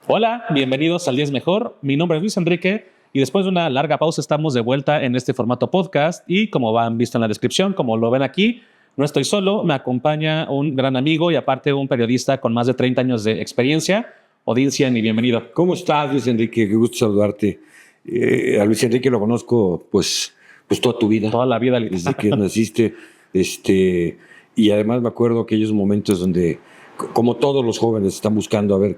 Hola, bienvenidos al 10 Mejor. Mi nombre es Luis Enrique y después de una larga pausa estamos de vuelta en este formato podcast y como han visto en la descripción, como lo ven aquí, no estoy solo, me acompaña un gran amigo y aparte un periodista con más de 30 años de experiencia, Odín Cien, y bienvenido. ¿Cómo estás, Luis Enrique? Qué gusto saludarte. A Luis Enrique lo conozco pues toda tu vida. Toda la vida. Desde que naciste. Y además me acuerdo aquellos momentos donde, como todos los jóvenes, están buscando a ver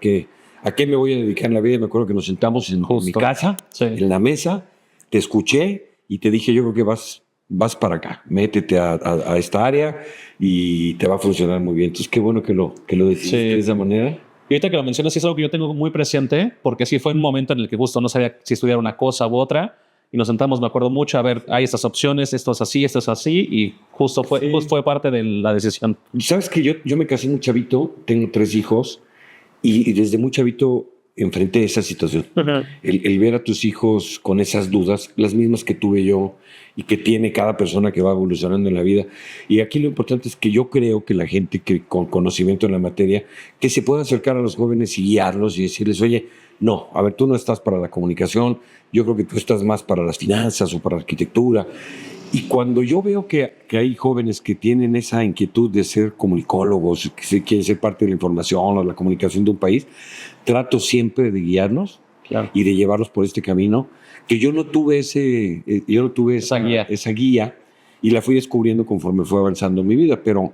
a qué me voy a dedicar en la vida. Me acuerdo que nos sentamos en mi casa, sí, en la mesa, te escuché y te dije, yo creo que vas para acá, métete a esta área y te va a funcionar muy bien. Entonces, qué bueno que lo decidiste de esa manera. Y ahorita que lo mencionas, sí es algo que yo tengo muy presente, porque sí fue un momento en el que justo no sabía si estudiar una cosa u otra, y nos sentamos, me acuerdo mucho, a ver, hay estas opciones, esto es así, y justo fue parte de la decisión. Sabes que yo me casé muy chavito, tengo 3 hijos, y desde muy chavito enfrenté esa situación. Uh-huh. El ver a tus hijos con esas dudas, las mismas que tuve yo y que tiene cada persona que va evolucionando en la vida. Y aquí lo importante es que yo creo que la gente que con conocimiento en la materia, que se pueda acercar a los jóvenes y guiarlos y decirles, oye, no, a ver, tú no estás para la comunicación, yo creo que tú estás más para las finanzas o para la arquitectura. Y cuando yo veo que hay jóvenes que tienen esa inquietud de ser comunicólogos, que quieren ser parte de la información o la comunicación de un país, trato siempre de guiarlos, claro, y de llevarlos por este camino, que yo no tuve esa guía y la fui descubriendo conforme fue avanzando en mi vida, pero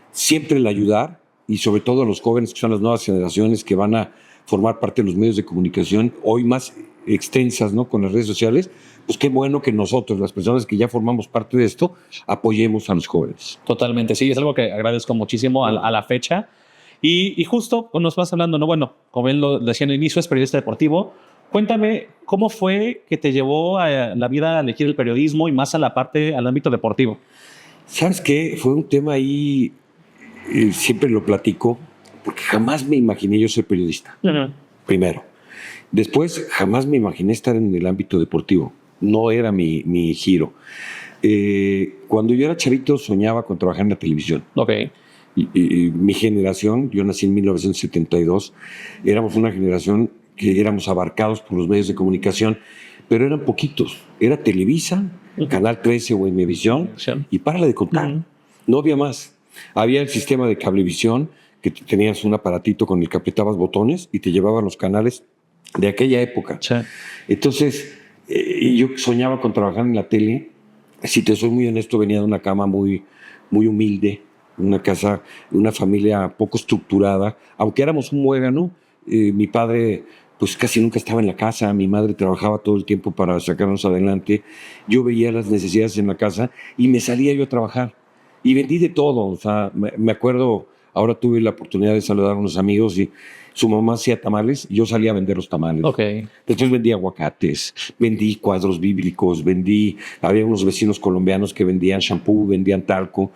siempre el ayudar, y sobre todo a los jóvenes que son las nuevas generaciones que van a formar parte de los medios de comunicación, hoy más extensas, ¿no?, con las redes sociales. Pues qué bueno que nosotros, las personas que ya formamos parte de esto, apoyemos a los jóvenes. Totalmente, sí, es algo que agradezco muchísimo a la fecha. Y justo nos vas hablando, ¿no? Bueno, como él lo decía en el inicio, es periodista deportivo. Cuéntame, ¿cómo fue que te llevó a la vida a elegir el periodismo y más al ámbito deportivo? ¿Sabes qué? Fue un tema ahí, siempre lo platico, porque jamás me imaginé yo ser periodista. Uh-huh. Primero. Después, jamás me imaginé estar en el ámbito deportivo. No era mi giro. Cuando yo era chavito soñaba con trabajar en la televisión. Ok. Y mi generación, yo nací en 1972, éramos una generación que éramos abarcados por los medios de comunicación, pero eran poquitos. Era Televisa, Canal 13 o Imevisión, y párale de contar. Uh-huh. No había más. Había el sistema de cablevisión, que tenías un aparatito con el que apretabas botones y te llevaban los canales de aquella época. Sí. Entonces, yo soñaba con trabajar en la tele. Si te soy muy honesto, venía de una cama muy, muy humilde, una casa, una familia poco estructurada. Aunque éramos un muégano, mi padre pues casi nunca estaba en la casa, mi madre trabajaba todo el tiempo para sacarnos adelante. Yo veía las necesidades en la casa y me salía yo a trabajar. Y vendí de todo. O sea, me acuerdo, ahora tuve la oportunidad de saludar a unos amigos y su mamá hacía tamales y yo salía a vender los tamales. Okay. Después vendí aguacates, vendí cuadros bíblicos, había unos vecinos colombianos que vendían shampoo, vendían talco.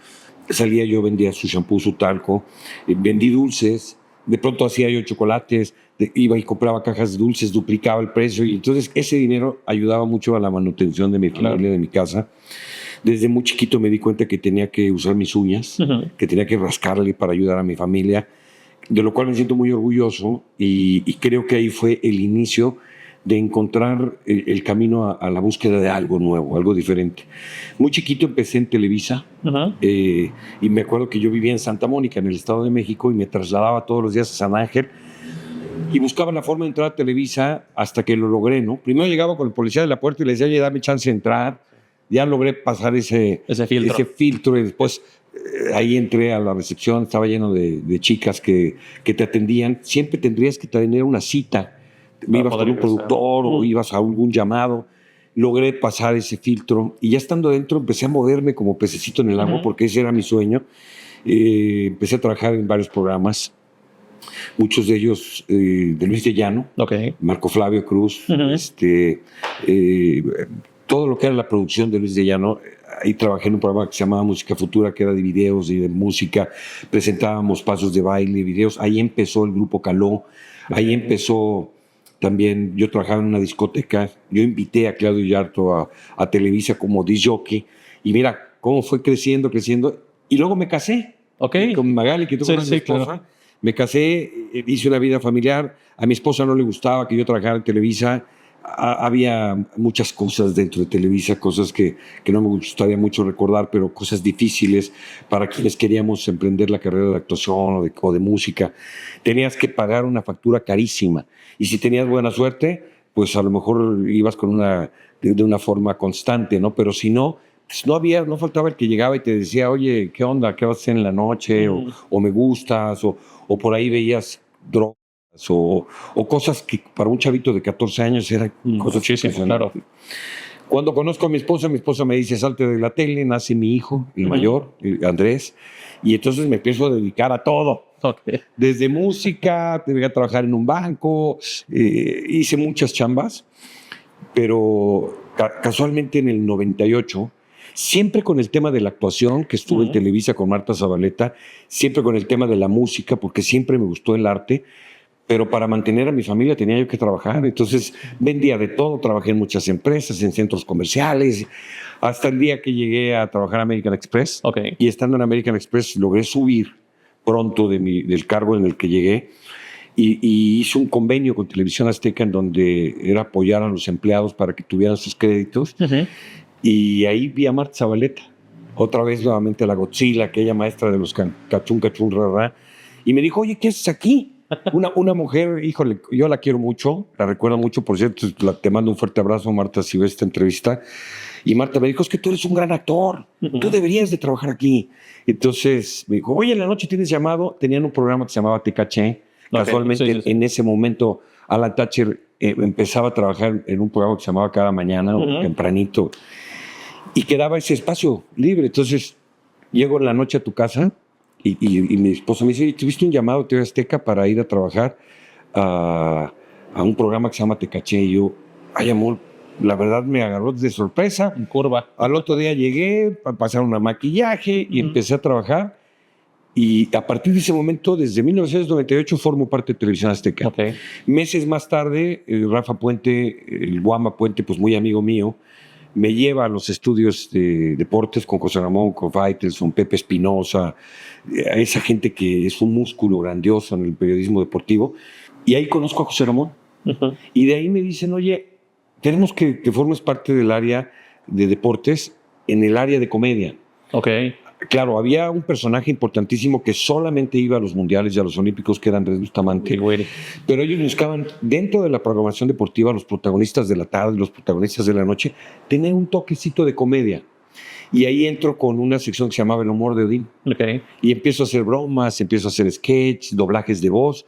Salía yo, vendía su shampoo, su talco, vendí dulces, de pronto hacía yo chocolates, iba y compraba cajas de dulces, duplicaba el precio, y entonces ese dinero ayudaba mucho a la manutención de mi familia, de mi casa. Desde muy chiquito me di cuenta que tenía que usar mis uñas, uh-huh, que tenía que rascarle para ayudar a mi familia, de lo cual me siento muy orgulloso, y creo que ahí fue el inicio de encontrar el camino a la búsqueda de algo nuevo, algo diferente. Muy chiquito empecé en Televisa, uh-huh, y me acuerdo que yo vivía en Santa Mónica, en el Estado de México, y me trasladaba todos los días a San Ángel y buscaba la forma de entrar a Televisa hasta que lo logré, ¿no? Primero llegaba con el policía de la puerta y le decía, oye, dame chance de entrar. Ya logré pasar ese filtro, y después ahí entré a la recepción, estaba lleno de chicas que te atendían. Siempre tendrías que tener una cita. Ibas con un productor o ibas a algún llamado. Logré pasar ese filtro y ya estando dentro empecé a moverme como pececito en el agua, porque ese era mi sueño. Empecé a trabajar en varios programas, muchos de ellos de Luis de Llano, okay, Marco Flavio Cruz, uh-huh, todo lo que era la producción de Luis de Llano. Ahí trabajé en un programa que se llamaba Música Futura, que era de videos y de música. Presentábamos pasos de baile, videos. Ahí empezó el grupo Caló. Ahí empezó también, yo trabajaba en una discoteca. Yo invité a Claudio Yarto a Televisa como disc jockey. Y mira cómo fue creciendo. Y luego me casé, okay, con Magali, que tú conoces, mi esposa. Claro. Me casé, hice una vida familiar. A mi esposa no le gustaba que yo trabajara en Televisa. Había muchas cosas dentro de Televisa, cosas que no me gustaría mucho recordar, pero cosas difíciles para quienes queríamos emprender la carrera de actuación o de música. Tenías que pagar una factura carísima. Y si tenías buena suerte, pues a lo mejor ibas con de una forma constante, ¿no? Pero si no, pues no faltaba el que llegaba y te decía, oye, ¿qué onda? ¿Qué vas a hacer en la noche? O me gustas, o por ahí veías drogas, o cosas que para un chavito de 14 años eran cosas muchísimo, claro. Cuando conozco a mi esposa me dice, salte de la tele, nace mi hijo, el mayor, Andrés, y entonces me empiezo a dedicar a todo. Okay. Desde música, llegué a trabajar en un banco, hice muchas chambas, pero casualmente en el 98, siempre con el tema de la actuación, que estuve en Televisa con Marta Zabaleta, siempre con el tema de la música, porque siempre me gustó el arte, pero para mantener a mi familia tenía yo que trabajar. Entonces vendía de todo, trabajé en muchas empresas, en centros comerciales, hasta el día que llegué a trabajar en American Express. Okay. Y estando en American Express logré subir pronto del cargo en el que llegué y hice un convenio con Televisión Azteca en donde era apoyar a los empleados para que tuvieran sus créditos. Y ahí vi a Marta Zabaleta, otra vez nuevamente la Godzilla, aquella maestra de los cachún, cachún, rara, y me dijo, oye, ¿qué haces aquí? Una mujer, híjole, yo la quiero mucho, la recuerdo mucho, por cierto, te mando un fuerte abrazo, Marta, si ves esta entrevista. Y Marta me dijo, es que tú eres un gran actor, tú deberías de trabajar aquí. Entonces me dijo, oye, en la noche tienes llamado. Tenían un programa que se llamaba Te Caché. Casualmente, sí. En ese momento, Alan Thatcher empezaba a trabajar en un programa que se llamaba Cada Mañana, tempranito, y quedaba ese espacio libre. Entonces, llego en la noche a tu casa y mi esposa me dice, ¿tuviste un llamado de TV Azteca para ir a trabajar a un programa que se llama Te Caché? Y yo, ay, amor, la verdad me agarró de sorpresa. En curva. Al otro día llegué, pasaron a maquillaje y empecé a trabajar. Y a partir de ese momento, desde 1998, formo parte de Televisión Azteca. Okay. Meses más tarde, Rafa Puente, el Guama Puente, pues muy amigo mío, me lleva a los estudios de deportes con José Ramón, con Faitelson, Pepe Espinosa, a esa gente que es un músculo grandioso en el periodismo deportivo. Y ahí conozco a José Ramón. Y de ahí me dicen, oye, queremos que formes parte del área de deportes en el área de comedia. Okay. Claro, había un personaje importantísimo que solamente iba a los mundiales y a los olímpicos, que era Andrés Bustamante. Pero ellos buscaban, dentro de la programación deportiva, los protagonistas de la tarde, los protagonistas de la noche, tener un toquecito de comedia. Y ahí entro con una sección que se llamaba El Humor de Odín. Okay. Y empiezo a hacer bromas, empiezo a hacer sketch, doblajes de voz.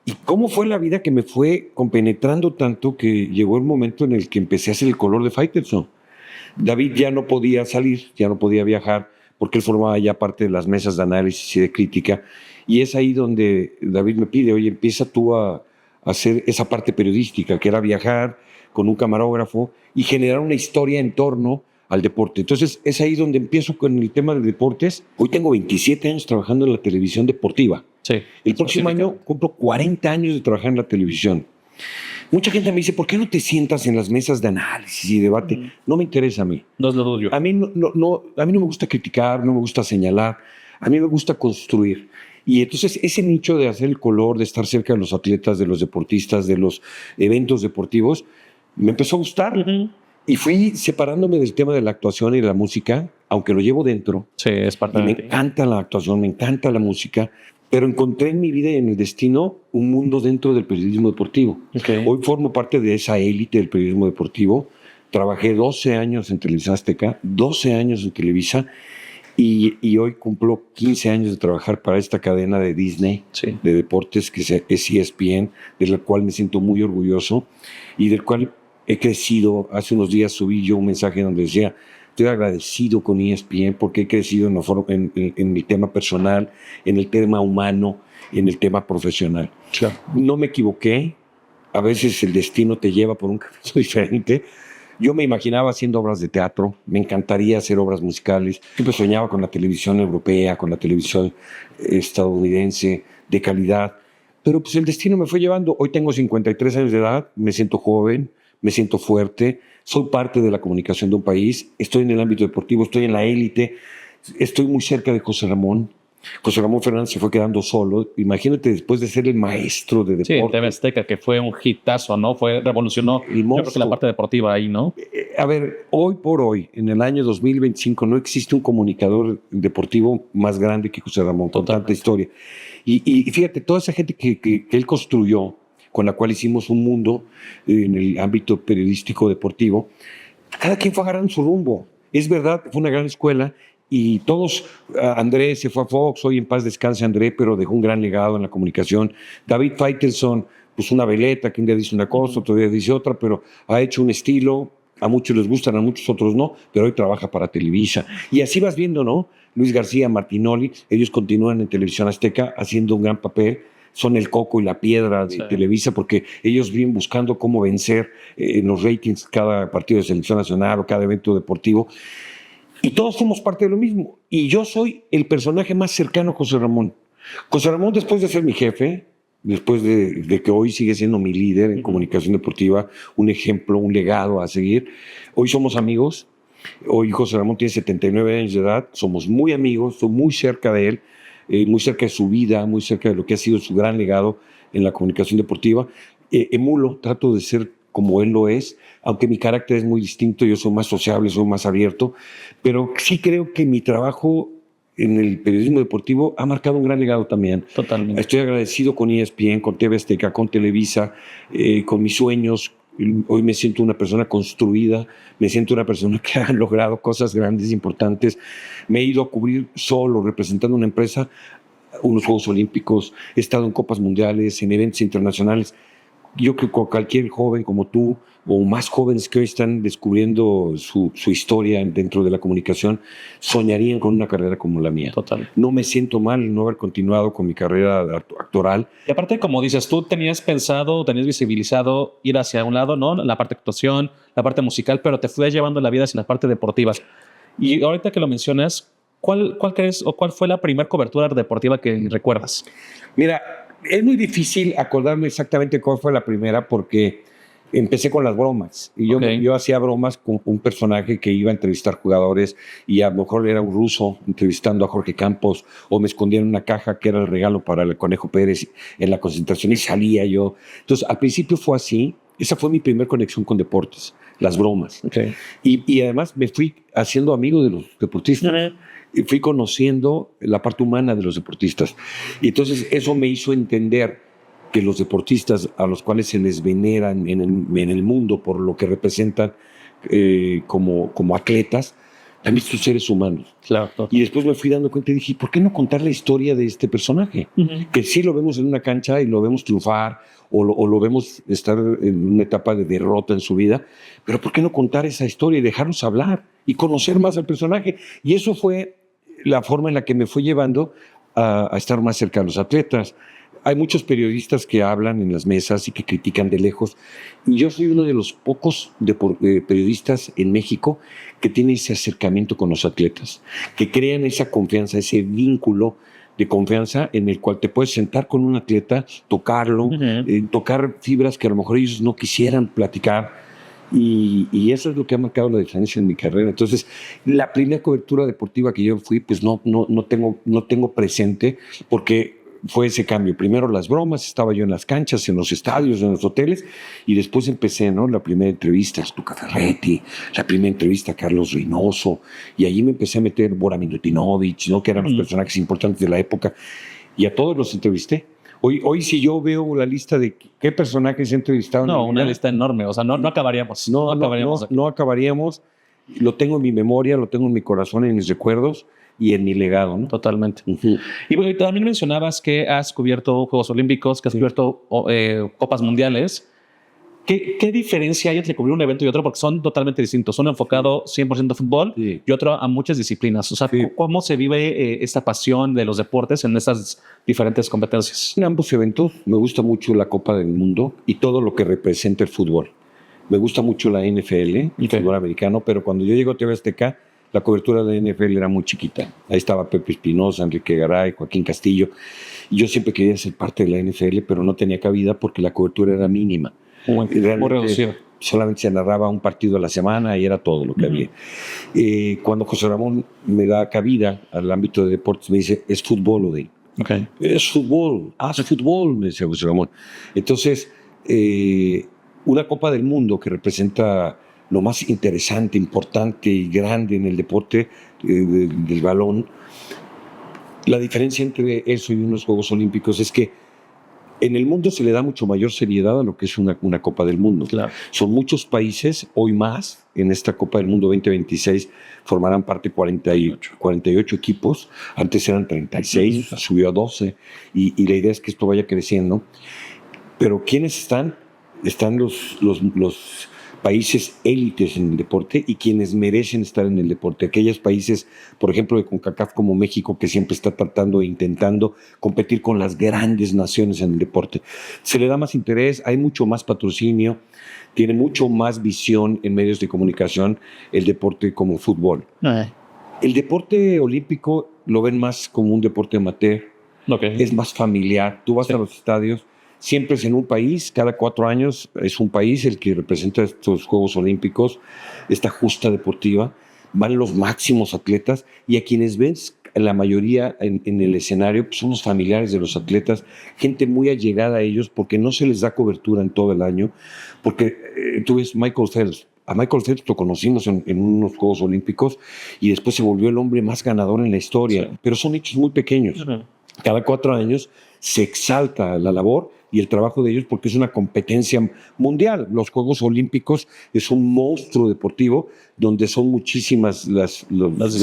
¿Y cómo fue la vida que me fue compenetrando tanto que llegó el momento en el que empecé a hacer el color de Faitelson? David ya no podía salir, ya no podía viajar, porque él formaba ya parte de las mesas de análisis y de crítica. Y es ahí donde David me pide, oye, empieza tú a hacer esa parte periodística, que era viajar con un camarógrafo y generar una historia en torno al deporte. Entonces es ahí donde empiezo con el tema de deportes. Hoy tengo 27 años trabajando en la televisión deportiva. Sí. El próximo año cumplo 40 años de trabajar en la televisión. Mucha gente me dice, ¿por qué no te sientas en las mesas de análisis y debate? No me interesa a mí. No es lo tuyo. A mí no me gusta criticar, no me gusta señalar. A mí me gusta construir. Y entonces ese nicho de hacer el color, de estar cerca de los atletas, de los deportistas, de los eventos deportivos, me empezó a gustar. Y fui separándome del tema de la actuación y de la música, aunque lo llevo dentro. Sí, es parte de mí. Me encanta la actuación, me encanta la música. Pero encontré en mi vida y en el destino un mundo dentro del periodismo deportivo. Okay. Hoy formo parte de esa élite del periodismo deportivo. Trabajé 12 años en Televisión Azteca, 12 años en Televisa, y hoy cumplo 15 años de trabajar para esta cadena de Disney, de deportes, que es ESPN, de la cual me siento muy orgulloso y del cual he crecido. Hace unos días subí yo un mensaje donde decía, estoy agradecido con ESPN porque he crecido en mi tema personal, en el tema humano, en el tema profesional. Claro. No me equivoqué. A veces el destino te lleva por un camino diferente. Yo me imaginaba haciendo obras de teatro. Me encantaría hacer obras musicales. Siempre soñaba con la televisión europea, con la televisión estadounidense de calidad. Pero pues el destino me fue llevando. Hoy tengo 53 años de edad. Me siento joven, me siento fuerte. Soy parte de la comunicación de un país, estoy en el ámbito deportivo, estoy en la élite, estoy muy cerca de José Ramón, José Ramón Fernández se fue quedando solo. Imagínate, después de ser el maestro de Sí, en deporte. TV Azteca, que fue un hitazo, ¿no? Revolucionó, El yo creo que monstruo. la parte deportiva ahí, ¿no? A ver, hoy por hoy, en el año 2025, no existe un comunicador deportivo más grande que José Ramón, con Totalmente. tanta historia. Y fíjate, toda esa gente que él construyó, con la cual hicimos un mundo en el ámbito periodístico deportivo, cada quien fue agarrando su rumbo. Es verdad, fue una gran escuela y todos, André se fue a Fox, hoy en paz descanse André, pero dejó un gran legado en la comunicación. David Faitelson, pues una veleta, que un día dice una cosa, otro día dice otra, pero ha hecho un estilo, a muchos les gustan, a muchos otros no, pero hoy trabaja para Televisa. Y así vas viendo, ¿no? Luis García, Martinoli, ellos continúan en Televisión Azteca haciendo un gran papel. Son el coco y la piedra de Televisa, porque ellos vienen buscando cómo vencer en los ratings cada partido de selección nacional o cada evento deportivo. Y todos somos parte de lo mismo. Y yo soy el personaje más cercano a José Ramón. José Ramón, después de ser mi jefe, después de que hoy sigue siendo mi líder en comunicación deportiva, un ejemplo, un legado a seguir, hoy somos amigos. Hoy José Ramón tiene 79 años de edad, somos muy amigos, estoy muy cerca de él, muy cerca de su vida, muy cerca de lo que ha sido su gran legado en la comunicación deportiva. Emulo, trato de ser como él lo es, aunque mi carácter es muy distinto, yo soy más sociable, soy más abierto, pero sí creo que mi trabajo en el periodismo deportivo ha marcado un gran legado también. Totalmente. Estoy agradecido con ESPN, con TV Azteca, con Televisa, con mis sueños. Hoy me siento una persona construida, me siento una persona que ha logrado cosas grandes, importantes. Me he ido a cubrir solo, representando una empresa, unos Juegos Olímpicos, he estado en Copas Mundiales, en eventos internacionales. Yo creo que cualquier joven como tú, o más jóvenes que hoy están descubriendo su historia dentro de la comunicación, soñarían con una carrera como la mía. Total. No me siento mal en no haber continuado con mi carrera actoral. Y aparte, como dices, tú tenías pensado, tenías visibilizado ir hacia un lado, ¿no? La parte de actuación, la parte musical, pero te fue llevando la vida hacia la parte deportiva. Y ahorita que lo mencionas, ¿cuál crees o cuál fue la primera cobertura deportiva que recuerdas? Mira, es muy difícil acordarme exactamente cuál fue la primera porque empecé con las bromas. Y yo hacía bromas con un personaje que iba a entrevistar jugadores y a lo mejor era un ruso entrevistando a Jorge Campos, o me escondía en una caja que era el regalo para el Conejo Pérez en la concentración y salía yo. Entonces, al principio fue así. Esa fue mi primera conexión con deportes, las bromas. Okay. Y además me fui haciendo amigo de los deportistas. Y fui conociendo la parte humana de los deportistas. Y entonces eso me hizo entender que los deportistas a los cuales se les venera en el mundo por lo que representan como atletas, también son seres humanos. Claro. Y después me fui dando cuenta y dije, ¿por qué no contar la historia de este personaje? Que sí lo vemos en una cancha y lo vemos triunfar o lo vemos estar en una etapa de derrota en su vida, pero ¿por qué no contar esa historia y dejarnos hablar y conocer más al personaje? Y eso fue la forma en la que me fue llevando a estar más cerca de los atletas. Hay muchos periodistas que hablan en las mesas y que critican de lejos. Y yo soy uno de los pocos periodistas en México que tiene ese acercamiento con los atletas, que crean esa confianza, ese vínculo de confianza en el cual te puedes sentar con un atleta, tocarlo, tocar fibras que a lo mejor ellos no quisieran platicar. Y eso es lo que ha marcado la diferencia en mi carrera. Entonces, la primera cobertura deportiva que yo fui, pues no tengo presente, porque fue ese cambio. Primero las bromas, estaba yo en las canchas, en los estadios, en los hoteles, y después empecé, ¿no? La primera entrevista a Tuca Ferretti, la primera entrevista a Carlos Reynoso, y allí me empecé a meter Bora Milutinovic, ¿no? Que eran los personajes importantes de la época, y a todos los entrevisté. Hoy si yo veo la lista de qué personajes he entrevistado... No, una lista enorme, o sea, no acabaríamos. No acabaríamos. Lo tengo en mi memoria, lo tengo en mi corazón, en mis recuerdos y en mi legado, ¿no? Totalmente. Y bueno, también mencionabas que has cubierto Juegos Olímpicos, que has cubierto Copas Mundiales. ¿Qué diferencia hay entre cubrir un evento y otro? Porque son totalmente distintos. Uno enfocado 100% a fútbol y otro a muchas disciplinas. O sea, ¿cómo se vive esta pasión de los deportes en estas diferentes competencias? En ambos eventos me gusta mucho la Copa del Mundo y todo lo que representa el fútbol. Me gusta mucho la NFL, el fútbol americano, pero cuando yo llego a TV Azteca, la cobertura de la NFL era muy chiquita. Ahí estaba Pepe Espinosa, Enrique Garay, Joaquín Castillo. Y yo siempre quería ser parte de la NFL, pero no tenía cabida porque la cobertura era mínima. Muy reducido. solamente se narraba un partido a la semana y era todo lo que había. Cuando José Ramón me da cabida al ámbito de deportes, me dice, es fútbol, Odey. Okay. Es fútbol, haz fútbol, me decía José Ramón. Entonces, una Copa del Mundo que representa lo más interesante, importante y grande en el deporte del balón. La diferencia entre eso y unos Juegos Olímpicos es que en el mundo se le da mucho mayor seriedad a lo que es una Copa del Mundo. Claro. Son muchos países, hoy más, en esta Copa del Mundo 2026 formarán parte 48 equipos, antes eran 36, subió a 12, y la idea es que esto vaya creciendo. Pero ¿quiénes están? Están los países élites en el deporte y quienes merecen estar en el deporte. Aquellos países, por ejemplo, de CONCACAF como México, que siempre está tratando e intentando competir con las grandes naciones en el deporte. Se le da más interés, hay mucho más patrocinio, tiene mucho más visión en medios de comunicación el deporte como fútbol. El deporte olímpico lo ven más como un deporte amateur, es más familiar. Tú vas a los estadios, siempre es en un país, cada 4 años es un país el que representa estos Juegos Olímpicos, esta justa deportiva, van los máximos atletas y a quienes ves, la mayoría en el escenario, pues son los familiares de los atletas, gente muy allegada a ellos porque no se les da cobertura en todo el año, porque tú ves Michael Phelps. A Michael Phelps lo conocimos en unos Juegos Olímpicos y después se volvió el hombre más ganador en la historia, pero son hechos muy pequeños. Cada 4 años se exalta la labor y el trabajo de ellos porque es una competencia mundial. Los Juegos Olímpicos es un monstruo deportivo donde son muchísimas los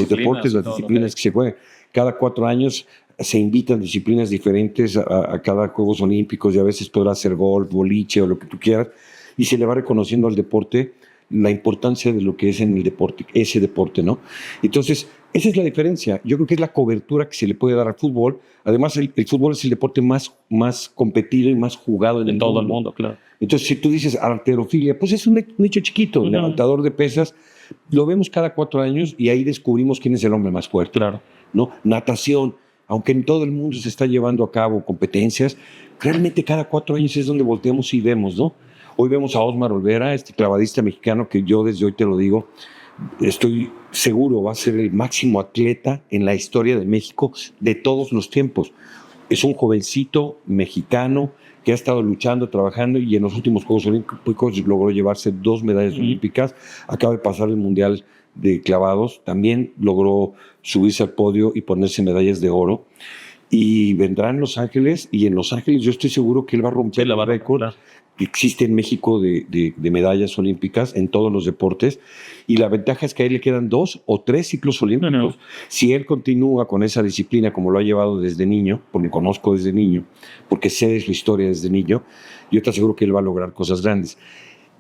deportes, las disciplinas que se juegan. Cada 4 años se invitan disciplinas diferentes a cada Juegos Olímpicos y a veces podrá ser golf, boliche o lo que tú quieras, y se le va reconociendo al deporte la importancia de lo que es en el deporte, ese deporte, ¿no? Entonces, esa es la diferencia. Yo creo que es la cobertura que se le puede dar al fútbol. Además, el fútbol es el deporte más competido y más jugado en todo el mundo, claro. Entonces, si tú dices halterofilia, pues es un nicho chiquito, levantador de pesas. Lo vemos cada 4 años y ahí descubrimos quién es el hombre más fuerte. Claro. ¿No? Natación, aunque en todo el mundo se está llevando a cabo competencias, realmente cada 4 años es donde volteamos y vemos, ¿no? Hoy vemos a Osmar Olvera, este clavadista mexicano que yo desde hoy te lo digo, estoy seguro va a ser el máximo atleta en la historia de México de todos los tiempos. Es un jovencito mexicano que ha estado luchando, trabajando y en los últimos Juegos Olímpicos logró llevarse 2 medallas olímpicas. Acaba de pasar el Mundial de clavados, también logró subirse al podio y ponerse medallas de oro. Y vendrá en Los Ángeles, y en Los Ángeles yo estoy seguro que él va a romper el récord que existe en México de medallas olímpicas en todos los deportes, y la ventaja es que a él le quedan 2 o 3 ciclos olímpicos. Si él continúa con esa disciplina como lo ha llevado desde niño, porque conozco desde niño, porque sé de su historia desde niño, yo te aseguro que él va a lograr cosas grandes.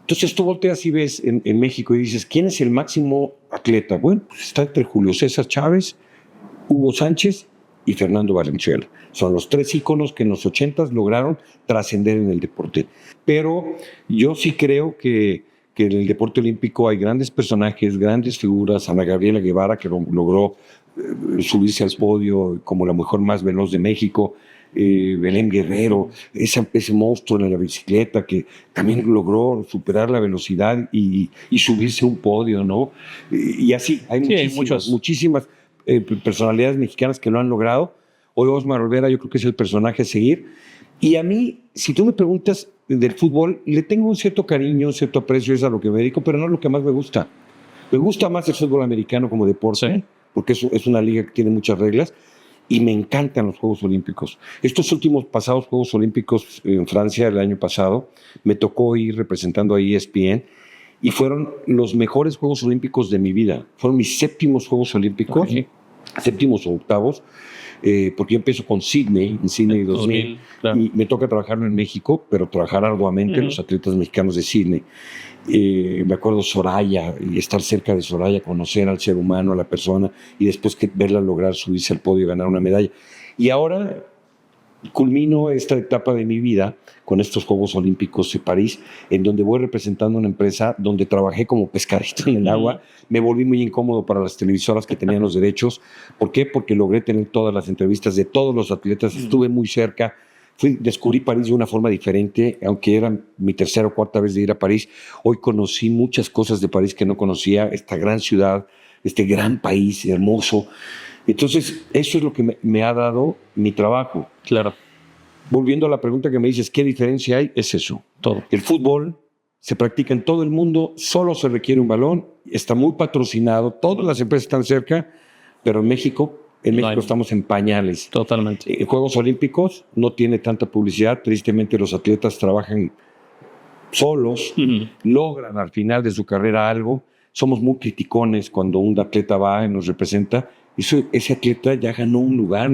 Entonces tú volteas y ves en México y dices, ¿quién es el máximo atleta? Bueno, pues está entre Julio César Chávez, Hugo Sánchez y Fernando Valenzuela. Son los 3 íconos que en los 80s lograron trascender en el deporte. Pero yo sí creo que en el deporte olímpico hay grandes personajes, grandes figuras. Ana Gabriela Guevara, que logró subirse al podio como la mujer más veloz de México. Belén Guerrero, ese monstruo en la bicicleta que también logró superar la velocidad y subirse a un podio, ¿no? Y así, hay muchísimas personalidades mexicanas que lo han logrado. Hoy Osmar Olvera yo creo que es el personaje a seguir. Y a mí, si tú me preguntas del fútbol, le tengo un cierto cariño, un cierto aprecio, es a lo que me dedico, pero no es lo que más me gusta. Me gusta más el fútbol americano como deporte, porque es una liga que tiene muchas reglas, y me encantan los Juegos Olímpicos. Estos últimos pasados Juegos Olímpicos en Francia el año pasado, me tocó ir representando a ESPN, y fueron los mejores Juegos Olímpicos de mi vida. Fueron mis 7º Juegos Olímpicos, 7º o 8º, porque yo empiezo con Sydney, en Sydney 2000, claro. Y me toca trabajarlo en México, pero trabajar arduamente los atletas mexicanos de Sydney. Me acuerdo Soraya, y estar cerca de Soraya, conocer al ser humano, a la persona, y después verla lograr subirse al podio y ganar una medalla. Y ahora culmino esta etapa de mi vida con estos Juegos Olímpicos de París, en donde voy representando una empresa donde trabajé como pescadito en el agua. Me volví muy incómodo para las televisoras que tenían los derechos. ¿Por qué? Porque logré tener todas las entrevistas de todos los atletas. Estuve muy cerca Descubrí París de una forma diferente, aunque era mi tercera o cuarta vez de ir a París. Hoy conocí muchas cosas de París que no conocía, esta gran ciudad, este gran país hermoso. Entonces, eso es lo que me ha dado mi trabajo. Claro. Volviendo a la pregunta que me dices, ¿qué diferencia hay? Es eso. Todo. El fútbol se practica en todo el mundo, solo se requiere un balón, está muy patrocinado, todas las empresas están cerca, pero en México estamos en pañales. Totalmente. En Juegos Olímpicos no tiene tanta publicidad, tristemente los atletas trabajan solos, logran al final de su carrera algo. Somos muy criticones cuando un atleta va y nos representa. Ese atleta ya ganó un lugar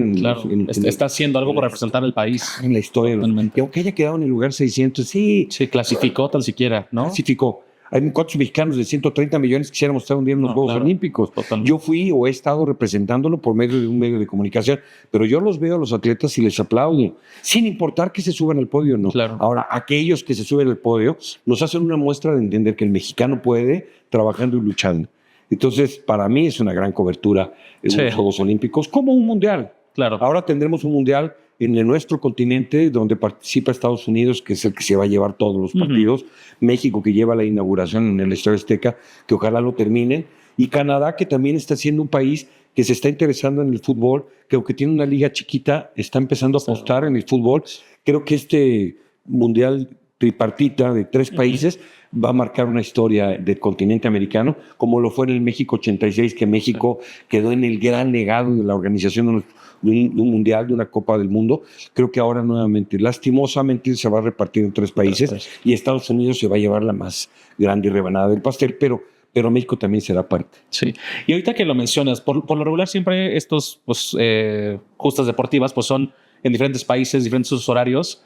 está haciendo algo por representar el país en la historia. Totalmente. Y aunque haya quedado en el lugar 600, sí. Se clasificó tan siquiera, ¿no? Clasificó. Hay cuantos mexicanos de 130 millones que quisiéramos estar un día en los Juegos Olímpicos. Totalmente. Yo fui o he estado representándolo por medio de un medio de comunicación, pero yo los veo a los atletas y les aplaudo, sin importar que se suban al podio o no. Claro. Ahora, aquellos que se suben al podio nos hacen una muestra de entender que el mexicano puede trabajando y luchando. Entonces, para mí es una gran cobertura en los Juegos Olímpicos, como un mundial. Claro. Ahora tendremos un mundial en nuestro continente, donde participa Estados Unidos, que es el que se va a llevar todos los partidos, México, que lleva la inauguración en el Estadio Azteca, que ojalá lo termine, y Canadá, que también está siendo un país que se está interesando en el fútbol, que aunque tiene una liga chiquita, está empezando a apostar en el fútbol. Creo que este mundial tripartita de 3 países va a marcar una historia del continente americano, como lo fue en el México 86, que México quedó en el gran legado de la organización de un mundial, de una Copa del Mundo. Creo que ahora nuevamente, lastimosamente, se va a repartir en 3 países y Estados Unidos se va a llevar la más grande rebanada del pastel, pero México también será parte. Sí. Y ahorita que lo mencionas, por lo regular siempre estos justas deportivas pues son en diferentes países, diferentes usos horarios.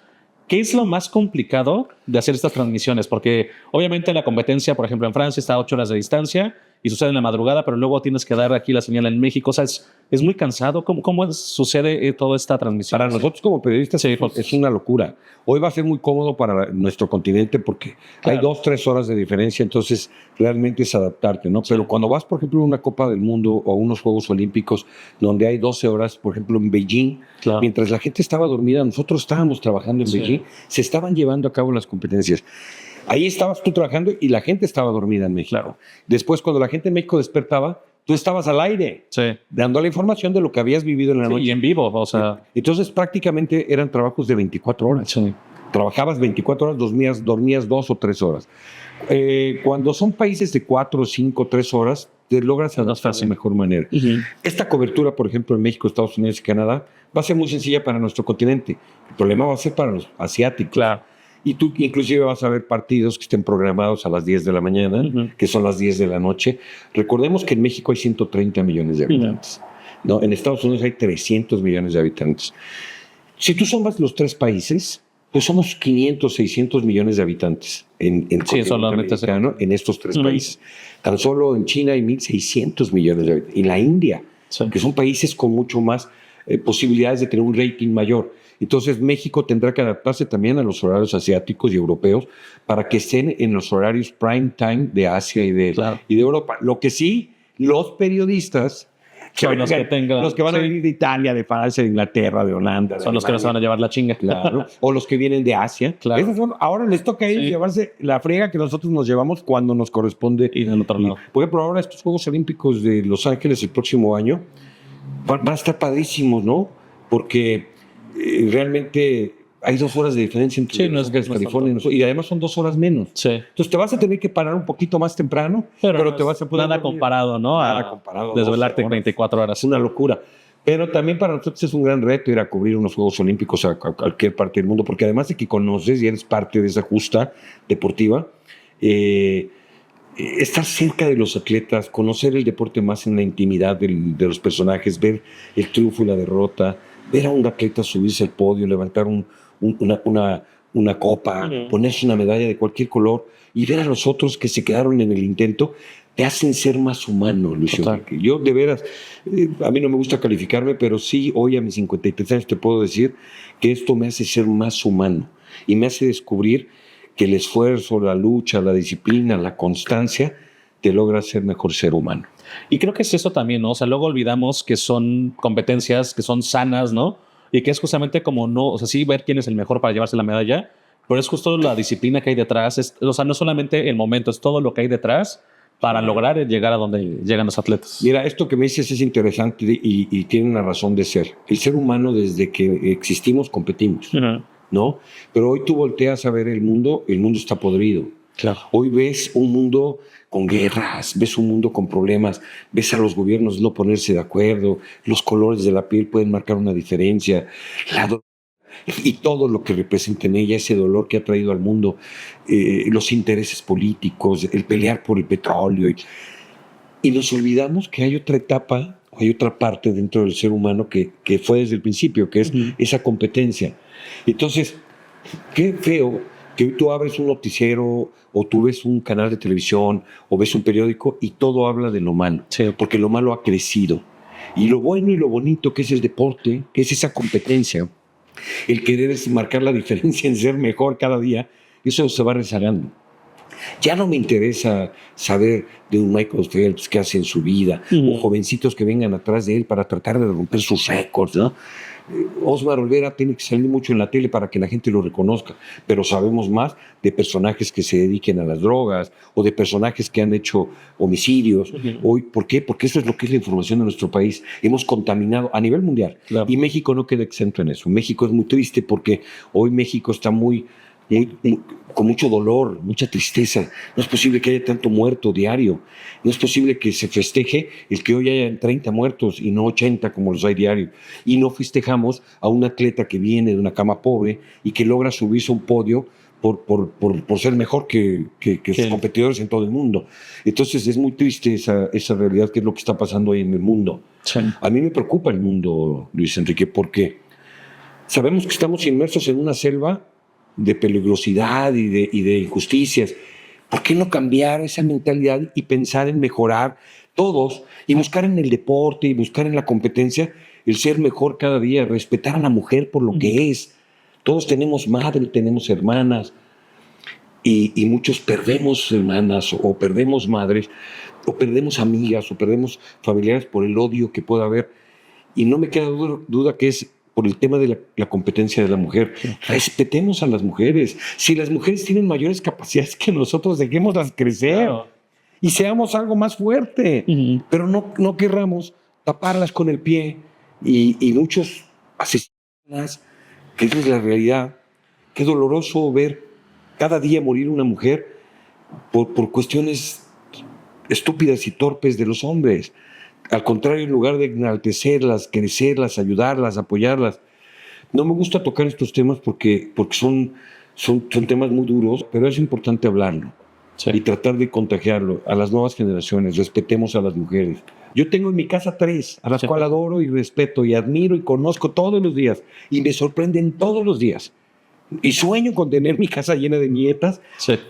¿Qué es lo más complicado de hacer estas transmisiones? Porque obviamente la competencia, por ejemplo, en Francia está a 8 horas de distancia y sucede en la madrugada, pero luego tienes que dar aquí la señal en México. O sea, es muy cansado. ¿Cómo sucede toda esta transmisión? Para nosotros como periodistas es una locura. Hoy va a ser muy cómodo para nuestro continente porque hay 2-3 horas de diferencia, entonces realmente es adaptarte, ¿no? Pero cuando vas, por ejemplo, a una Copa del Mundo o a unos Juegos Olímpicos donde hay 12 horas, por ejemplo, en Beijing, mientras la gente estaba dormida, nosotros estábamos trabajando en Beijing, se estaban llevando a cabo las competencias. Ahí estabas tú trabajando y la gente estaba dormida en México. Claro. Después, cuando la gente en México despertaba, tú estabas al aire, dando la información de lo que habías vivido en la noche. Y en vivo, o sea. Entonces, prácticamente eran trabajos de 24 horas. Sí. Trabajabas 24 horas, dormías 2 o 3 horas. Cuando son países de 4, 5, 3 horas, te logras adaptar de mejor manera. Esta cobertura, por ejemplo, en México, Estados Unidos y Canadá, va a ser muy sencilla para nuestro continente. El problema va a ser para los asiáticos. Claro. Y tú inclusive vas a ver partidos que estén programados a las 10 de la mañana, que son las 10 de la noche. Recordemos que en México hay 130 millones de habitantes. ¿No? En Estados Unidos hay 300 millones de habitantes. Si tú sumas los 3 países, pues somos 500, 600 millones de habitantes en estos 3 países. Tan solo en China hay 1.600 millones de habitantes. En la India, que son países con mucho más posibilidades de tener un rating mayor. Entonces México tendrá que adaptarse también a los horarios asiáticos y europeos para que estén en los horarios prime time de Asia y de Europa. Lo que sí, los periodistas son los que van a venir de Italia, de Francia, de Inglaterra, de Holanda. Son los que nos van a llevar la chinga. Claro. O los que vienen de Asia. Claro. Ahora les toca a ellos llevarse la friega que nosotros nos llevamos cuando nos corresponde. Y del otro lado. Por ejemplo, ahora estos Juegos Olímpicos de Los Ángeles el próximo año van a estar padrísimos, ¿no? Porque realmente hay 2 horas de diferencia entre Los Ángeles, California y además son 2 horas menos. Entonces te vas a tener que parar un poquito más temprano, pero te vas a poder nada comparado, ¿no? Nada comparado. Desvelarte 24 horas. Es una locura. Pero también para nosotros es un gran reto ir a cubrir unos Juegos Olímpicos a cualquier parte del mundo, porque además de que conoces y eres parte de esa justa deportiva, estar cerca de los atletas, conocer el deporte más en la intimidad de los personajes, ver el triunfo y la derrota, ver a un atleta subirse al podio, levantar una copa, ponerse una medalla de cualquier color y ver a los otros que se quedaron en el intento, te hacen ser más humano, Luis Enrique. Yo de veras, a mí no me gusta calificarme, pero sí, hoy a mis 53 años te puedo decir que esto me hace ser más humano y me hace descubrir que el esfuerzo, la lucha, la disciplina, la constancia te logra ser mejor ser humano. Y creo que es eso también, ¿no? O sea, luego olvidamos que son competencias que son sanas, ¿no? y que es justamente como no, o sea, sí ver quién es el mejor para llevarse la medalla, pero es justo la disciplina que hay detrás, o sea, no solamente el momento, es todo lo que hay detrás para lograr llegar a donde llegan los atletas. Mira, esto que me dices es interesante y tiene una razón de ser. El ser humano, desde que existimos, competimos, ¿no? Pero hoy tú volteas a ver el mundo está podrido. Claro. Hoy ves un mundo con guerras, ves un mundo con problemas, ves a los gobiernos no ponerse de acuerdo, los colores de la piel pueden marcar una diferencia, y todo lo que representa en ella, ese dolor que ha traído al mundo, los intereses políticos, el pelear por el petróleo. Y nos olvidamos que hay otra etapa, hay otra parte dentro del ser humano que fue desde el principio, que es esa competencia. Entonces, qué feo que tú abres un noticiero o tú ves un canal de televisión o ves un periódico y todo habla de lo malo, porque lo malo ha crecido. Y lo bueno y lo bonito que es el deporte, que es esa competencia, el querer es marcar la diferencia en ser mejor cada día, eso se va rezagando. Ya no me interesa saber de un Michael Phelps qué hace en su vida, o jovencitos que vengan atrás de él para tratar de romper sus récords, ¿no? Osmar Olvera tiene que salir mucho en la tele para que la gente lo reconozca, pero sabemos más de personajes que se dediquen a las drogas o de personajes que han hecho homicidios. Hoy, ¿por qué? Porque eso es lo que es la información de nuestro país. Hemos contaminado a nivel mundial, y México no queda exento en eso. México es muy triste porque hoy México está con mucho dolor, mucha tristeza. No es posible que haya tanto muerto diario. No es posible que se festeje el que hoy haya 30 muertos y no 80 como los hay diario. Y no festejamos a un atleta que viene de una cama pobre y que logra subirse a un podio por ser mejor que sus competidores en todo el mundo. Entonces es muy triste esa realidad que es lo que está pasando hoy en el mundo. Sí. A mí me preocupa el mundo, Luis Enrique, porque sabemos que estamos inmersos en una selva de peligrosidad y de injusticias. ¿Por qué no cambiar esa mentalidad y pensar en mejorar todos y buscar en el deporte y buscar en la competencia el ser mejor cada día, respetar a la mujer por lo que es? Todos tenemos madre, tenemos hermanas y muchos perdemos hermanas o perdemos madres o perdemos amigas o perdemos familiares por el odio que pueda haber. Y no me queda duda que es por el tema de la competencia de la mujer. Respetemos a las mujeres. Si las mujeres tienen mayores capacidades que nosotros, dejémoslas crecer y seamos algo más fuerte. Pero no querramos taparlas con el pie y muchos asesinos, que esa es la realidad. Qué doloroso ver cada día morir una mujer por cuestiones estúpidas y torpes de los hombres. Al contrario, en lugar de enaltecerlas, crecerlas, ayudarlas, apoyarlas. No me gusta tocar estos temas porque son temas muy duros, pero es importante hablarlo y tratar de contagiarlo a las nuevas generaciones. Respetemos a las mujeres. Yo tengo en mi casa 3, a las cuales adoro y respeto y admiro y conozco todos los días y me sorprenden todos los días. Y sueño con tener mi casa llena de nietas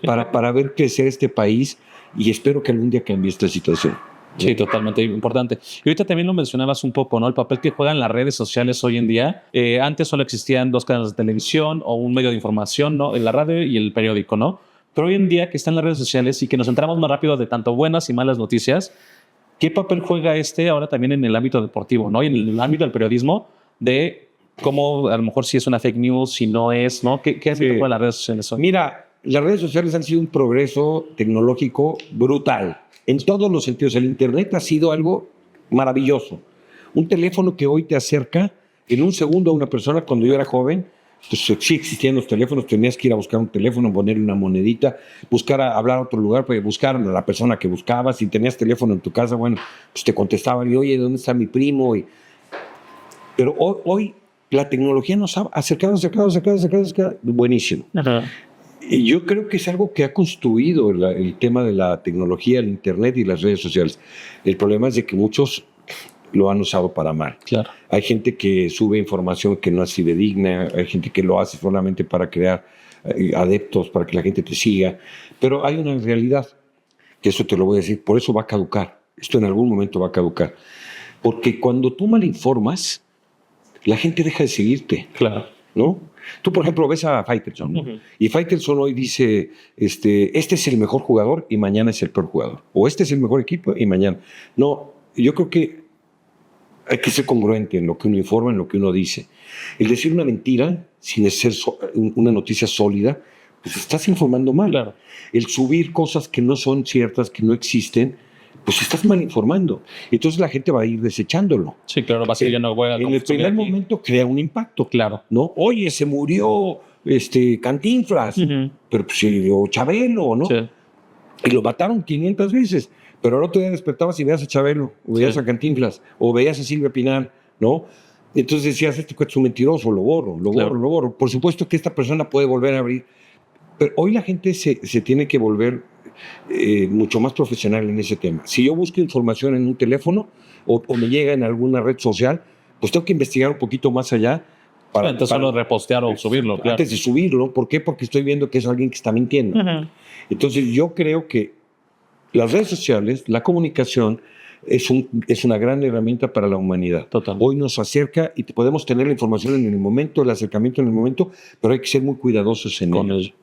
para ver crecer este país y espero que algún día cambie esta situación. Sí, totalmente importante. Y ahorita también lo mencionabas un poco, ¿no? El papel que juegan las redes sociales hoy en día. Antes solo existían 2 canales de televisión o un medio de información, ¿no? La radio y el periódico, ¿no? Pero hoy en día que están las redes sociales y que nos enteramos más rápido de tanto buenas y malas noticias, ¿qué papel juega ahora también en el ámbito deportivo, ¿no? Y en el ámbito del periodismo, de cómo a lo mejor si es una fake news, si no es, ¿no? ¿Qué es con las redes sociales hoy? Mira, las redes sociales han sido un progreso tecnológico brutal. En todos los sentidos. El Internet ha sido algo maravilloso. Un teléfono que hoy te acerca en un segundo a una persona. Cuando yo era joven, pues sí existían los teléfonos, tenías que ir a buscar un teléfono, ponerle una monedita, hablar a otro lugar, pues buscar a la persona que buscabas. Si tenías teléfono en tu casa, bueno, pues te contestaban y, oye, ¿dónde está mi primo? Pero hoy la tecnología nos ha acercado. Buenísimo. Yo creo que es algo que ha construido el tema de la tecnología, el Internet y las redes sociales. El problema es de que muchos lo han usado para mal. Claro. Hay gente que sube información que no es fidedigna, hay gente que lo hace solamente para crear adeptos, para que la gente te siga. Pero hay una realidad, que eso te lo voy a decir, por eso va a caducar. Esto en algún momento va a caducar. Porque cuando tú malinformas, la gente deja de seguirte. Claro. ¿No? Tú, por ejemplo, ves a Faitelson, ¿no? Y Faitelson hoy dice, este es el mejor jugador y mañana es el peor jugador. O este es el mejor equipo y mañana. No, yo creo que hay que ser congruente en lo que uno informa, en lo que uno dice. El decir una mentira sin ser una noticia sólida, pues estás informando mal. Claro. El subir cosas que no son ciertas, que no existen, pues estás mal informando. Entonces la gente va a ir desechándolo. Sí, claro, va a ser ya no voy a En el primer aquí. momento crea un impacto. Claro. ¿No? Oye, se murió Cantinflas, pero pues, o Chabelo, ¿no? Sí. Y lo mataron 500 veces. Pero al otro día despertabas y veías a Chabelo, o veías a Cantinflas, o veías a Silvia Pinal, ¿no? Entonces decías, este cuate es un mentiroso, lo borro. Por supuesto que esta persona puede volver a abrir. Pero hoy la gente se tiene que volver mucho más profesional en ese tema. Si yo busco información en un teléfono o me llega en alguna red social, pues tengo que investigar un poquito más allá. Entonces solo repostear o subirlo. Claro. Antes de subirlo. ¿Por qué? Porque estoy viendo que es alguien que está mintiendo. Entonces yo creo que las redes sociales, la comunicación, es una gran herramienta para la humanidad. Total. Hoy nos acerca y podemos tener la información en el momento, el acercamiento en el momento, pero hay que ser muy cuidadosos en ello.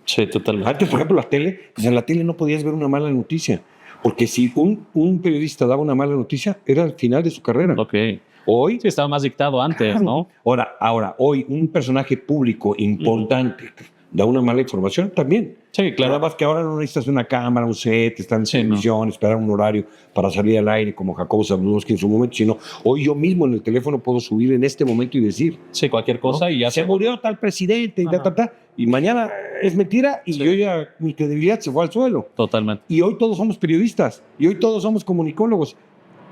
Sí, totalmente. Antes, por ejemplo, en la tele no podías ver una mala noticia, porque si un periodista daba una mala noticia, era el final de su carrera. Ok. Hoy... Sí, estaba más dictado antes, ¿no? Ahora, hoy un personaje público importante da una mala información también. Sí, claro. Nada más que ahora no necesitas una cámara, un set, estar en televisión, esperar un horario para salir al aire como Jacobo Zabludowski en su momento, sino hoy yo mismo en el teléfono puedo subir en este momento y decir. Sí, cualquier cosa, ¿no? Y ya se murió tal presidente y y mañana es mentira y yo ya, mi credibilidad se fue al suelo. Totalmente. Y hoy todos somos periodistas y hoy todos somos comunicólogos.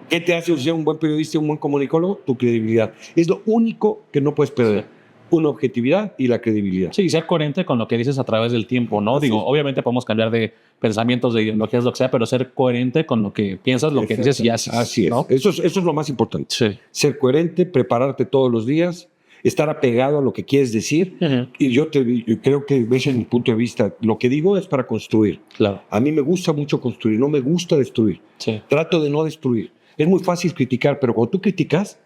¿Qué te hace ser un buen periodista y un buen comunicólogo? Tu credibilidad. Es lo único que no puedes perder. Una objetividad y la credibilidad. Sí, ser coherente con lo que dices a través del tiempo, ¿no? Así Digo, es. Obviamente podemos cambiar de pensamientos, de ideologías, lo que sea, pero ser coherente con lo que piensas, lo que dices y haces. Así es. ¿no? Eso es lo más importante. Sí. Ser coherente, prepararte todos los días, estar apegado a lo que quieres decir. Y yo creo que, ves, en mi punto de vista, lo que digo es para construir. Claro. A mí me gusta mucho construir, no me gusta destruir. Sí. Trato de no destruir. Es muy fácil criticar, pero cuando tú criticas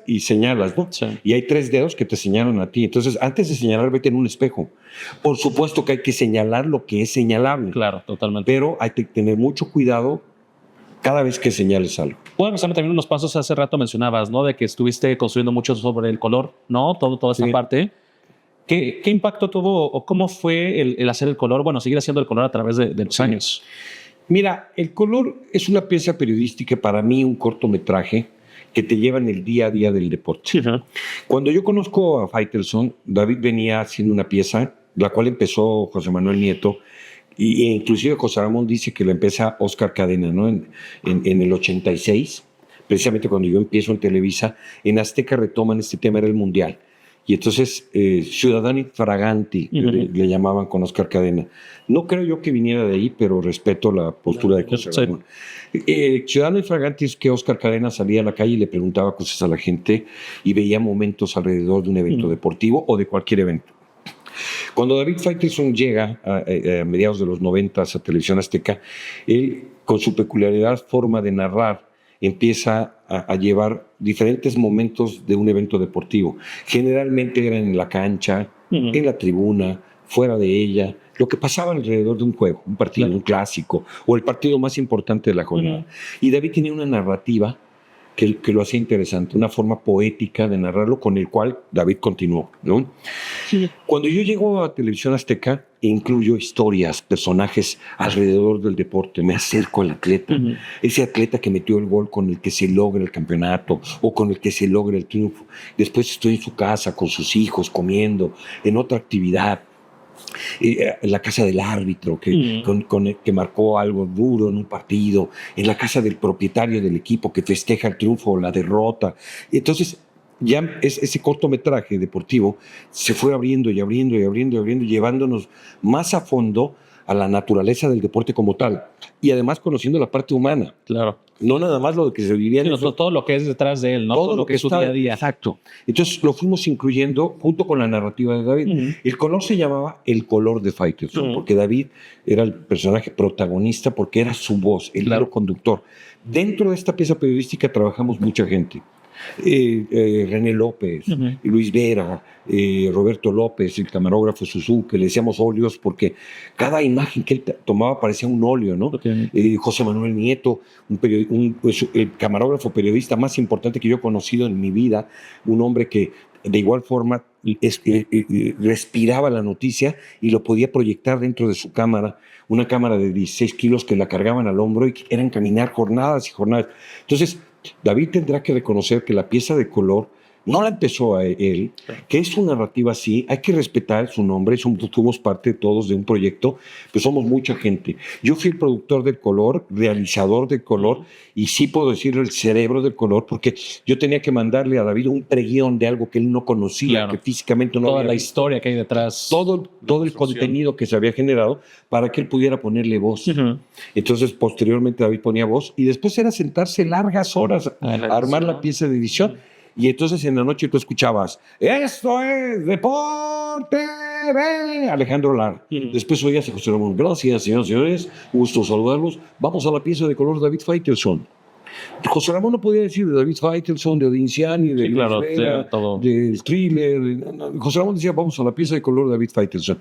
y señalas, ¿no? Sí. Y hay 3 dedos que te señalan a ti. Entonces, antes de señalar, vete en un espejo. Por supuesto que hay que señalar lo que es señalable. Claro, totalmente. Pero hay que tener mucho cuidado cada vez que señales algo. Bueno, también unos pasos hace rato mencionabas, ¿no? De que estuviste construyendo mucho sobre el color, ¿no? Toda esa parte. ¿Qué impacto tuvo o cómo fue el hacer el color? Bueno, seguir haciendo el color a través de los años. Mira, el color es una pieza periodística, para mí un cortometraje que te lleva en el día a día del deporte. Cuando yo conozco a Faitelson, David venía haciendo una pieza, la cual empezó José Manuel Nieto, e inclusive José Ramón dice que la empieza Oscar Cadena, ¿no? En el 86, precisamente cuando yo empiezo en Televisa, en Azteca retoman este tema, era el Mundial. Y entonces, Ciudadano Infraganti, le llamaban con Oscar Cadena. No creo yo que viniera de ahí, pero respeto la postura de José Ramón. Ciudadano Infraganti es que Oscar Cadena salía a la calle y le preguntaba cosas a la gente y veía momentos alrededor de un evento deportivo o de cualquier evento. Cuando David Faitelson llega a mediados de los 90 a Televisión Azteca, él, con su peculiaridad forma de narrar, empieza a llevar diferentes momentos de un evento deportivo. Generalmente eran en la cancha, en la tribuna, fuera de ella, lo que pasaba alrededor de un juego, un partido, un clásico, o el partido más importante de la jornada. Y David tenía una narrativa que lo hacía interesante, una forma poética de narrarlo con el cual David continuó, ¿no? Cuando yo llego a Televisión Azteca, incluyo historias, personajes alrededor del deporte, me acerco al atleta, ese atleta que metió el gol con el que se logra el campeonato o con el que se logra el triunfo. Después estoy en su casa con sus hijos, comiendo, en otra actividad. En la casa del árbitro que marcó algo duro en un partido, en la casa del propietario del equipo que festeja el triunfo o la derrota. Entonces ya ese cortometraje deportivo se fue abriendo y abriendo y abriendo y abriendo, llevándonos más a fondo a la naturaleza del deporte como tal y además conociendo la parte humana. Claro. No nada más lo que se diría en todo lo que es detrás de él, ¿no? Todo lo que es su día a día. Exacto. Entonces lo fuimos incluyendo junto con la narrativa de David. El color se llamaba El color de Faitelson, porque David era el personaje protagonista, porque era su voz, el hilo conductor. Dentro de esta pieza periodística trabajamos mucha gente. René López, Luis Vera, Roberto López, el camarógrafo Suzuki, le decíamos óleos porque cada imagen que él tomaba parecía un óleo, ¿no? José Manuel Nieto, el camarógrafo periodista más importante que yo he conocido en mi vida, un hombre que de igual forma respiraba la noticia y lo podía proyectar dentro de su cámara, una cámara de 16 kilos que la cargaban al hombro y eran caminar jornadas y jornadas. Entonces, David tendrá que reconocer que la pieza de color no la empezó a él, que es su narrativa así, hay que respetar su nombre, somos parte todos de un proyecto, pues somos mucha gente. Yo fui el productor del color, realizador del color, y sí puedo decirlo, el cerebro del color, porque yo tenía que mandarle a David un preguión de algo que él no conocía, que físicamente no toda había la visto. historia que hay detrás. Todo el contenido que se había generado para que él pudiera ponerle voz. Entonces, posteriormente David ponía voz, y después era sentarse largas horas a armar la pieza de edición. Y entonces en la noche tú escuchabas, esto es Deporte TV, Alejandro Lara. Después oías a José Ramón, gracias, señoras y señores, gusto saludarlos. Vamos a la pieza de color David Faitelson. José Ramón no podía decir de David Faitelson, de Odinciani, de Rivera, de Thriller. José Ramón decía, vamos a la pieza de color David Faitelson.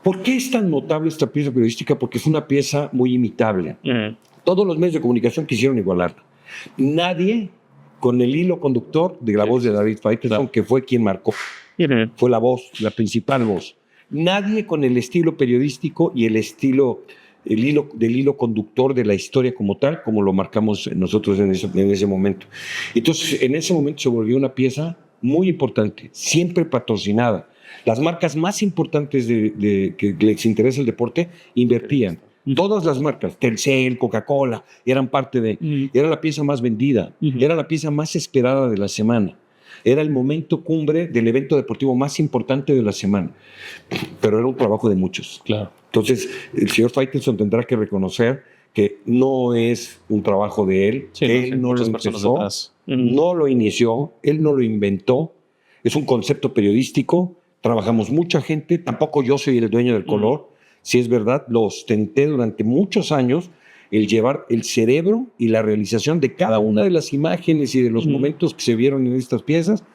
¿Por qué es tan notable esta pieza periodística? Porque es una pieza muy imitable. Todos los medios de comunicación quisieron igualarla. Nadie con el hilo conductor de la voz de David Faitelson, que fue quien marcó. Fue la voz, la principal voz. Nadie con el estilo periodístico y el hilo conductor de la historia como tal, como lo marcamos nosotros en ese momento. Entonces, en ese momento se volvió una pieza muy importante, siempre patrocinada. Las marcas más importantes que les interesa el deporte invertían. Todas las marcas, Telcel, Coca-Cola, eran parte de... Era la pieza más vendida, era la pieza más esperada de la semana. Era el momento cumbre del evento deportivo más importante de la semana. Pero era un trabajo de muchos. Claro. Entonces, el señor Faitelson tendrá que reconocer que no es un trabajo de él, él no lo empezó, no lo inició, él no lo inventó. Es un concepto periodístico, trabajamos mucha gente, tampoco yo soy el dueño del color. Si es verdad, lo ostenté durante muchos años, el llevar el cerebro y la realización de cada una de las imágenes y de los momentos que se vieron en estas piezas,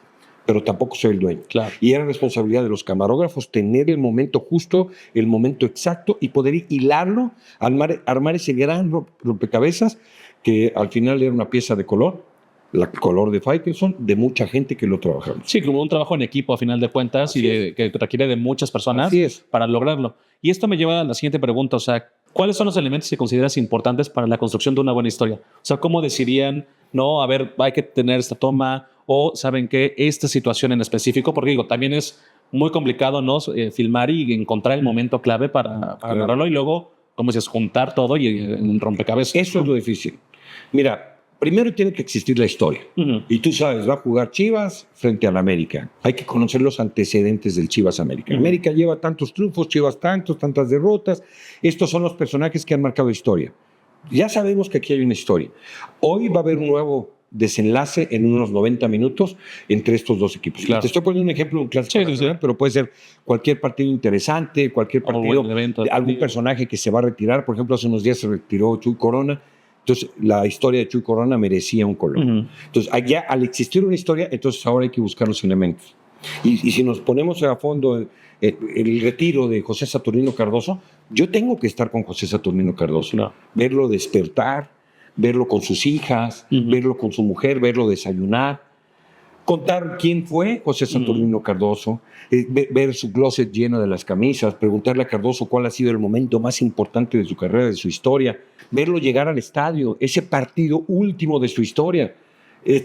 pero tampoco soy el dueño. Claro. Y era responsabilidad de los camarógrafos tener el momento justo, el momento exacto y poder hilarlo, armar ese gran rompecabezas que al final era una pieza de color. El color de Faitelson, de mucha gente que lo trabajamos. Sí, como un trabajo en equipo a final de cuentas que requiere de muchas personas para lograrlo. Y esto me lleva a la siguiente pregunta, o sea, ¿cuáles son los elementos que consideras importantes para la construcción de una buena historia? O sea, ¿cómo decidirían, no, a ver, hay que tener esta toma o saben que esta situación en específico? Porque digo, también es muy complicado, ¿no? Filmar y encontrar el momento clave para agarrarlo y luego, como dices, juntar todo y en rompecabezas. Eso es lo difícil. Mira, primero tiene que existir la historia. Y tú sabes, va a jugar Chivas frente al América. Hay que conocer los antecedentes del Chivas América. América lleva tantos triunfos, Chivas tantas derrotas. Estos son los personajes que han marcado historia. Ya sabemos que aquí hay una historia. Hoy va a haber un nuevo desenlace en unos 90 minutos entre estos dos equipos. Claro. Te estoy poniendo un ejemplo, un clásico nacional, pero puede ser cualquier partido interesante, cualquier partido, evento, algún personaje que se va a retirar. Por ejemplo, hace unos días se retiró Chuy Corona. Entonces, la historia de Chuy Corona merecía un color. Entonces, ya al existir una historia, entonces ahora hay que buscar los elementos. Y si nos ponemos a fondo el retiro de José Saturnino Cardoso, yo tengo que estar con José Saturnino Cardoso. Verlo despertar, verlo con sus hijas, verlo con su mujer, verlo desayunar. Contar quién fue José Saturnino Cardoso, ver su closet lleno de las camisas, preguntarle a Cardoso cuál ha sido el momento más importante de su carrera, de su historia, verlo llegar al estadio, ese partido último de su historia,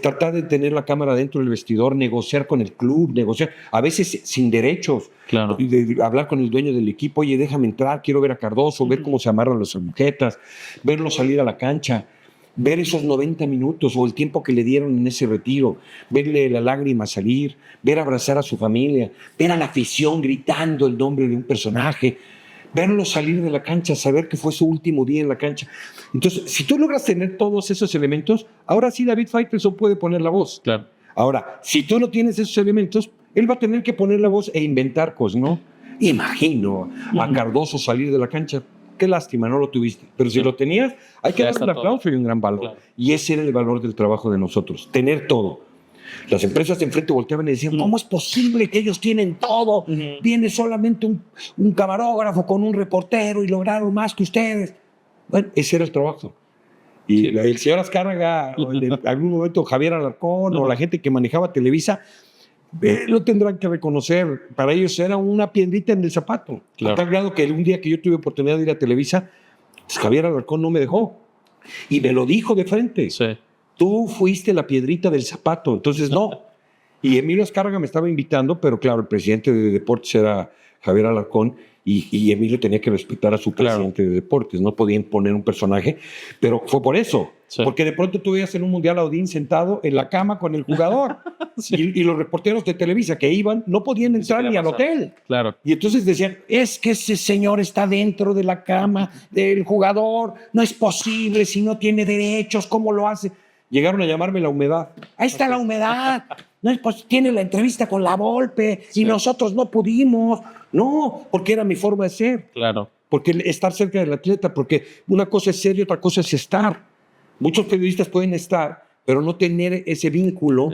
tratar de tener la cámara dentro del vestidor, negociar con el club, negociar, a veces sin derechos, de hablar con el dueño del equipo, oye, déjame entrar, quiero ver a Cardoso, ver cómo se amarran las agujetas, verlo salir a la cancha. Ver esos 90 minutos o el tiempo que le dieron en ese retiro, verle la lágrima salir, ver abrazar a su familia, ver a la afición gritando el nombre de un personaje, verlo salir de la cancha, saber que fue su último día en la cancha. Entonces, si tú logras tener todos esos elementos, ahora sí David Faitelson puede poner la voz. Claro. Ahora, si tú no tienes esos elementos, él va a tener que poner la voz e inventar cosas, ¿no? Imagino a Cardoso salir de la cancha. qué lástima, no lo tuviste. Pero si lo tenías, hay que darle un aplauso y un gran valor. Claro. Y ese era el valor del trabajo de nosotros, tener todo. Las empresas de enfrente volteaban y decían, ¿cómo es posible que ellos tienen todo? Viene solamente un camarógrafo con un reportero y lograron más que ustedes. Bueno, ese era el trabajo. Y el señor Azcárraga, o en algún momento Javier Alarcón, o la gente que manejaba Televisa, lo tendrán que reconocer. Para ellos era una piedrita en el zapato. Claro. A tal grado que un día que yo tuve oportunidad de ir a Televisa, pues Javier Alarcón no me dejó. Y me lo dijo de frente. Sí. Tú fuiste la piedrita del zapato, entonces no. Y Emilio Azcárraga me estaba invitando, pero claro, el presidente de Deportes era Javier Alarcón y Emilio tenía que respetar a su presidente de Deportes. No podía imponer un personaje, pero fue por eso. Sí. Porque de pronto tú veías en un Mundial a Odín sentado en la cama con el jugador. Sí. Y los reporteros de Televisa que iban no podían entrar ni al hotel. Claro. Y entonces decían, es que ese señor está dentro de la cama del jugador, no es posible, si no tiene derechos, ¿cómo lo hace? Llegaron a llamarme la humedad. Ahí está la humedad. No, pues tiene la entrevista con la Volpe y nosotros no pudimos. No, porque era mi forma de ser. Claro. Porque estar cerca del atleta, porque una cosa es ser y otra cosa es estar. Muchos periodistas pueden estar, pero no tener ese vínculo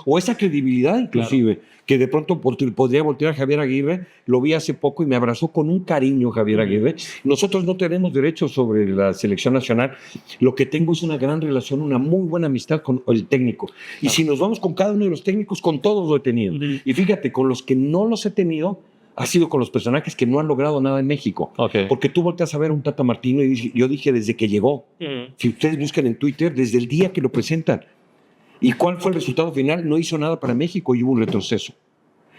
o esa credibilidad inclusive, claro. Que de pronto podría voltear a Javier Aguirre. Lo vi hace poco y me abrazó con un cariño Javier Aguirre. Nosotros no tenemos derechos sobre la selección nacional. Lo que tengo es una gran relación, una muy buena amistad con el técnico. Y si nos vamos con cada uno de los técnicos, con todos lo he tenido. Y fíjate, con los que no los he tenido, ha sido con los personajes que no han logrado nada en México. Okay. Porque tú volteas a ver a un Tata Martino y yo dije desde que llegó. Si ustedes buscan en Twitter, desde el día que lo presentan. ¿Y cuál fue el resultado final? No hizo nada para México y hubo un retroceso.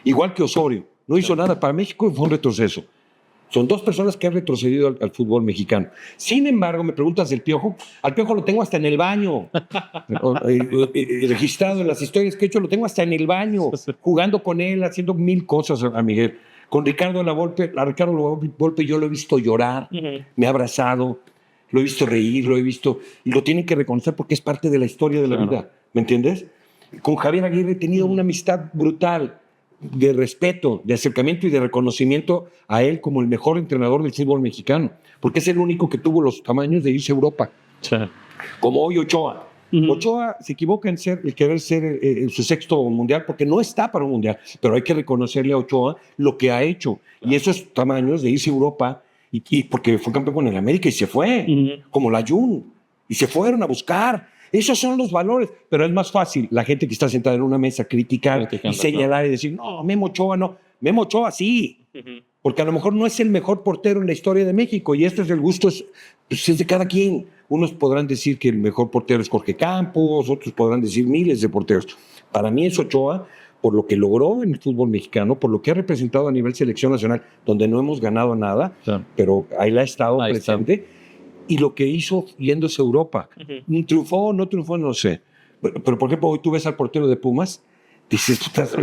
Igual que Osorio. No hizo nada para México y fue un retroceso. Son dos personas que han retrocedido al fútbol mexicano. Sin embargo, me preguntas del Piojo. Al Piojo lo tengo hasta en el baño. Registrado en las historias que he hecho, lo tengo hasta en el baño. Jugando con él, haciendo mil cosas a Miguel. Con Ricardo Lavolpe, a Ricardo Lavolpe yo lo he visto llorar, me ha abrazado, lo he visto reír, lo he visto, y lo tienen que reconocer porque es parte de la historia de la vida, ¿me entiendes? Con Javier Aguirre he tenido una amistad brutal, de respeto, de acercamiento y de reconocimiento a él como el mejor entrenador del fútbol mexicano, porque es el único que tuvo los tamaños de irse a Europa, como hoy Ochoa. Ochoa se equivoca en querer ser su sexto mundial porque no está para un mundial, pero hay que reconocerle a Ochoa lo que ha hecho y esos tamaños de irse a Europa y porque fue campeón con el América y se fue, como la Jun, y se fueron a buscar. Esos son los valores, pero es más fácil la gente que está sentada en una mesa criticar y señalar y decir, no, Memo Ochoa no, Memo Ochoa sí, porque a lo mejor no es el mejor portero en la historia de México y este es el gusto, pues es de cada quien. Unos podrán decir que el mejor portero es Jorge Campos, otros podrán decir miles de porteros. Para mí es Ochoa, por lo que logró en el fútbol mexicano, por lo que ha representado a nivel selección nacional, donde no hemos ganado nada, pero ahí la ha estado presente, y lo que hizo yéndose a Europa. ¿Triunfó o no triunfó? No sé. Pero, por ejemplo, hoy tú ves al portero de Pumas, dices,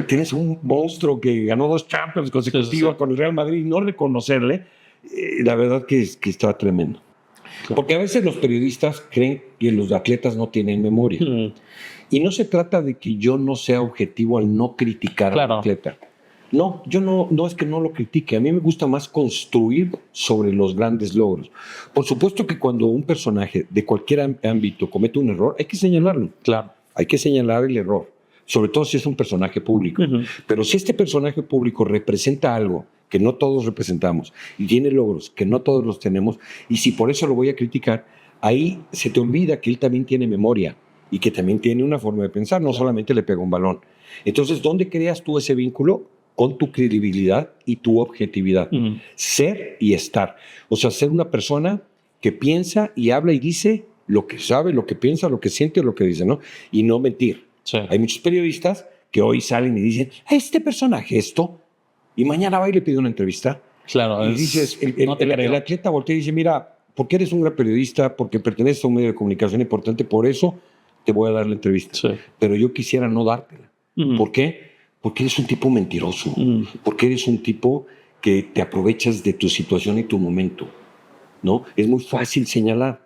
tienes un monstruo que ganó 2 Champions consecutivas con el Real Madrid, y no reconocerle, la verdad que está tremendo. Porque a veces los periodistas creen que los atletas no tienen memoria. Y no se trata de que yo no sea objetivo al no criticar al atleta. No, yo no es que no lo critique. A mí me gusta más construir sobre los grandes logros. Por supuesto que cuando un personaje de cualquier ámbito comete un error, hay que señalarlo. Claro. Hay que señalar el error. Sobre todo si es un personaje público. Pero si este personaje público representa algo que no todos representamos y tiene logros que no todos los tenemos, y si por eso lo voy a criticar, ahí se te olvida que él también tiene memoria y que también tiene una forma de pensar, no solamente le pega un balón. Entonces, ¿dónde creas tú ese vínculo? Con tu credibilidad y tu objetividad. Ser y estar. O sea, ser una persona que piensa y habla y dice lo que sabe, lo que piensa, lo que siente, lo que dice, ¿no? Y no mentir. Hay muchos periodistas que hoy salen y dicen, este personaje esto, y mañana va y le pide una entrevista. Claro. Y dices, el atleta voltea y dice, mira, porque eres un gran periodista, porque perteneces a un medio de comunicación importante, por eso te voy a dar la entrevista. Pero yo quisiera no dártela. ¿Por qué? Porque eres un tipo mentiroso. Porque eres un tipo que te aprovechas de tu situación y tu momento, ¿no? Es muy fácil señalar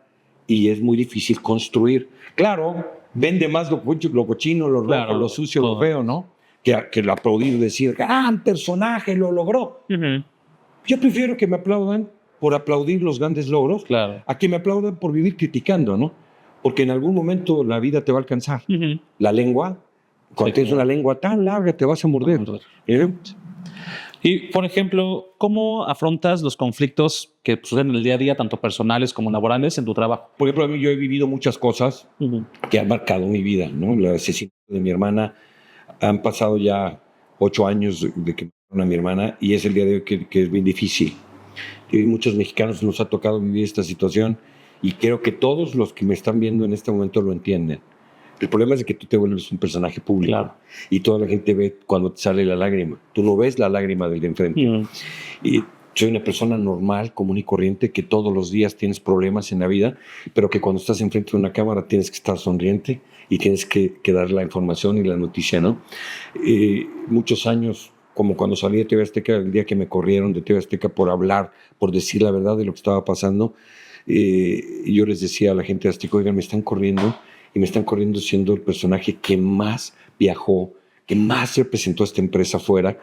y es muy difícil construir. Claro, vende más lo cochino, lo rojo, lo sucio, lo feo, ¿no? Que lo aplaudir, decir, gran personaje, lo logró. Yo prefiero que me aplaudan por aplaudir los grandes logros, Claro. a que me aplaudan por vivir criticando, ¿no? Porque en algún momento la vida te va a alcanzar. La lengua, cuando tienes una lengua tan larga, te vas a morder. Y, por ejemplo, ¿cómo afrontas los conflictos que suceden en el día a día, tanto personales como laborales, en tu trabajo? Por ejemplo, a mí yo he vivido muchas cosas que han marcado mi vida, ¿no? El asesinato de mi hermana, han pasado ya 8 años de que mataron a mi hermana y es el día de hoy que es bien difícil. Y muchos mexicanos nos ha tocado vivir esta situación y creo que todos los que me están viendo en este momento lo entienden. El problema es que tú te vuelves un personaje público, claro, y toda la gente ve cuando te sale la lágrima. Tú no ves la lágrima del de enfrente. Y soy una persona normal, común y corriente, que todos los días tienes problemas en la vida, pero que cuando estás enfrente de una cámara tienes que estar sonriente y tienes que dar la información y la noticia, ¿no? Muchos años, como cuando salí de TV Azteca, el día que me corrieron de TV Azteca por hablar, por decir la verdad de lo que estaba pasando, yo les decía a la gente de Azteca, oigan, me están corriendo, y me están corriendo siendo el personaje que más viajó, que más representó a esta empresa afuera,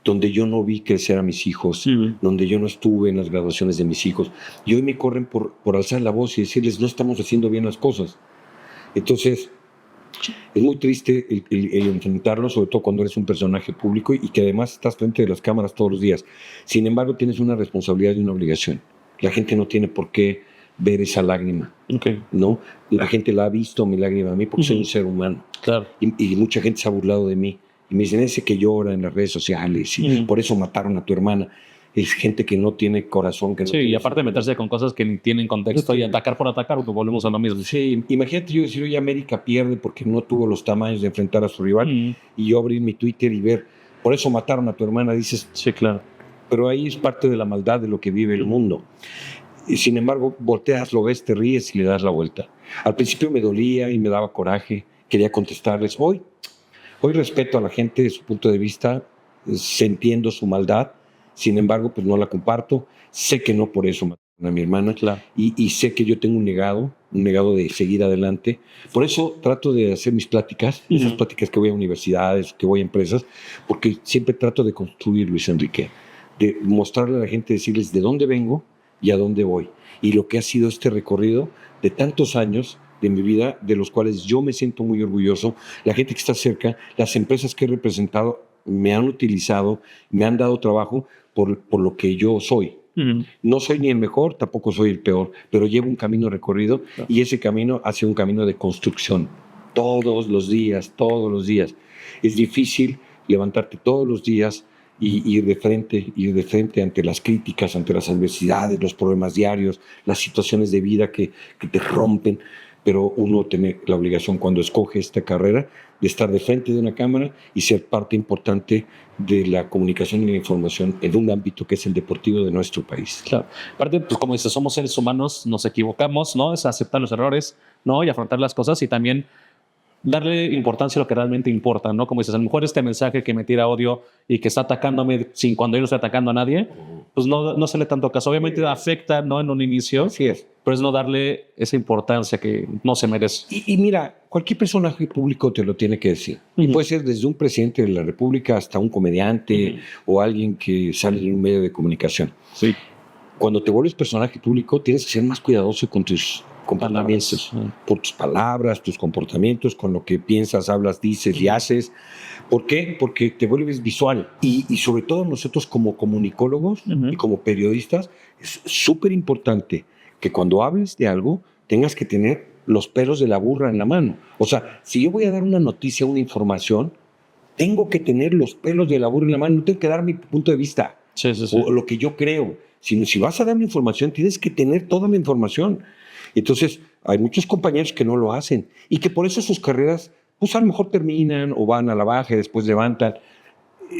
donde yo no vi crecer a mis hijos, donde yo no estuve en las graduaciones de mis hijos. Y hoy me corren por alzar la voz y decirles, no estamos haciendo bien las cosas. Entonces, es muy triste el enfrentarlo, sobre todo cuando eres un personaje público y que además estás frente de las cámaras todos los días. Sin embargo, tienes una responsabilidad y una obligación. La gente no tiene por qué ver esa lágrima, ¿no? La gente la ha visto, mi lágrima, a mí, porque soy un ser humano. Claro. Y mucha gente se ha burlado de mí. Y me dicen, ese que llora en las redes sociales, y por eso mataron a tu hermana. Es gente que no tiene corazón. Que no tiene y aparte de meterse con cosas que ni tienen contexto y atacar por atacar, porque volvemos a lo mismo. Sí, imagínate yo decir, oye, América pierde porque no tuvo los tamaños de enfrentar a su rival, y yo abrir mi Twitter y ver, por eso mataron a tu hermana, dices. Sí, claro. Pero ahí es parte de la maldad de lo que vive el mundo. Y sin embargo, volteas, lo ves, te ríes y le das la vuelta. Al principio me dolía y me daba coraje, quería contestarles. Hoy respeto a la gente de su punto de vista, entiendo su maldad, sin embargo, pues no la comparto. Sé que no por eso mataron a mi hermana, claro. y sé que yo tengo un legado de seguir adelante. Por eso trato de hacer mis pláticas, esas pláticas que voy a universidades, que voy a empresas, porque siempre trato de construir, Luis Enrique, de mostrarle a la gente, decirles de dónde vengo y a dónde voy, y lo que ha sido este recorrido de tantos años de mi vida, de los cuales yo me siento muy orgulloso. La gente que está cerca, las empresas que he representado, me han utilizado, me han dado trabajo por lo que yo soy. No soy ni el mejor, tampoco soy el peor, pero llevo un camino recorrido, y ese camino ha sido un camino de construcción. Todos los días. Es difícil levantarte todos los días y ir de frente ante las críticas, ante las adversidades, los problemas diarios, las situaciones de vida que te rompen, pero uno tiene la obligación, cuando escoge esta carrera, de estar de frente de una cámara y ser parte importante de la comunicación y la información en un ámbito que es el deportivo de nuestro país. Claro. Aparte, pues como dices, somos seres humanos, nos equivocamos, ¿no? Es aceptar los errores, ¿no? Y afrontar las cosas, y también darle importancia a lo que realmente importa, ¿no? Como dices, a lo mejor este mensaje que me tira odio y que está atacándome sin cuando yo no estoy atacando a nadie, pues no se le tanto caso. Obviamente afecta, ¿no? En un inicio. Así es. Pero es no darle esa importancia que no se merece. Y mira, cualquier personaje público te lo tiene que decir. Y puede ser desde un presidente de la República hasta un comediante o alguien que sale en un medio de comunicación. Sí. Cuando te vuelves personaje público, tienes que ser más cuidadoso con tus comportamientos, por tus palabras, tus comportamientos, con lo que piensas, hablas, dices y haces. ¿Por qué? Porque te vuelves visual. Y sobre todo nosotros como comunicólogos y como periodistas, es súper importante que cuando hables de algo tengas que tener los pelos de la burra en la mano. O sea, si yo voy a dar una noticia, una información, tengo que tener los pelos de la burra en la mano, no tengo que dar mi punto de vista o lo que yo creo. Si vas a dar mi información, tienes que tener toda mi información. Entonces, hay muchos compañeros que no lo hacen y que por eso sus carreras, pues a lo mejor terminan o van a la baja y después levantan.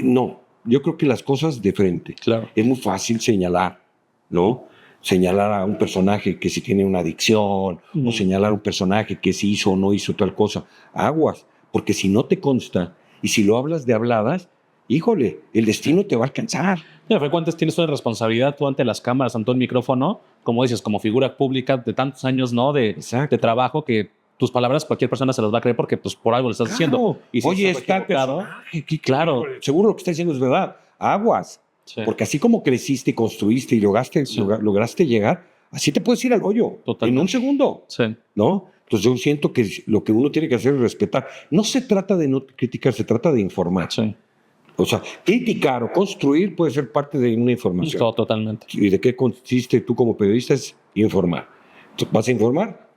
No, yo creo que las cosas de frente. Claro. Es muy fácil señalar, ¿no? Señalar a un personaje que si tiene una adicción, o señalar a un personaje que si hizo o no hizo tal cosa. Aguas, porque si no te consta y si lo hablas de habladas, híjole, el destino te va a alcanzar. Mira, frecuentes tienes una responsabilidad tú ante las cámaras, ante el micrófono, como dices, como figura pública de tantos años, ¿no? De trabajo, que tus palabras cualquier persona se las va a creer porque pues por algo lo estás diciendo. Y si oye, está claro, seguro lo que está diciendo es verdad. Aguas. Sí. Porque así como creciste y construiste y lograste llegar, así te puedes ir al hoyo. Totalmente. En un segundo. Sí. ¿No? Entonces yo siento que lo que uno tiene que hacer es respetar. No se trata de no criticar, se trata de informar. Sí. O sea, criticar o construir puede ser parte de una información. Totalmente. ¿Y de qué consiste tú como periodista? Es informar. ¿Vas a informar?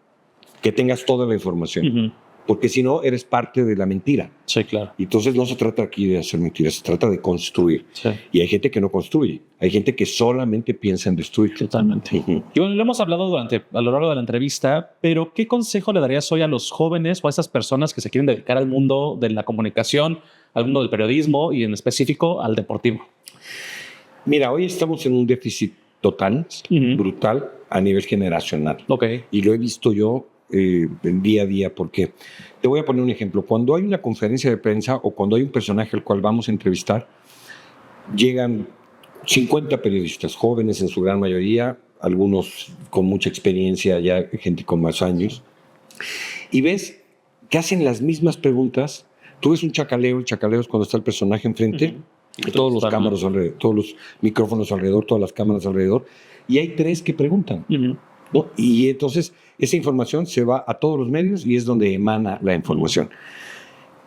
Que tengas toda la información. Uh-huh. Porque si no, eres parte de la mentira. Sí, claro. Y entonces no se trata aquí de hacer mentiras, se trata de construir. Sí. Y hay gente que no construye. Hay gente que solamente piensa en destruir. Totalmente. Uh-huh. Y bueno, lo hemos hablado a lo largo de la entrevista, pero ¿qué consejo le darías hoy a los jóvenes o a esas personas que se quieren dedicar al mundo de la comunicación, al mundo del periodismo y en específico al deportivo? Mira, hoy estamos en un déficit total, Uh-huh. brutal, a nivel generacional. Okay. Y lo he visto yo día a día, porque te voy a poner un ejemplo. Cuando hay una conferencia de prensa o cuando hay un personaje al cual vamos a entrevistar, llegan 50 periodistas, jóvenes en su gran mayoría, algunos con mucha experiencia, ya gente con más años, y ves que hacen las mismas preguntas. Tú ves un chacaleo, el chacaleo es cuando está el personaje enfrente, uh-huh. Todos los cámaras alrededor, todos los micrófonos alrededor, todas las cámaras alrededor, y hay 3 que preguntan. Uh-huh. ¿No? Y entonces esa información se va a todos los medios y es donde emana la información.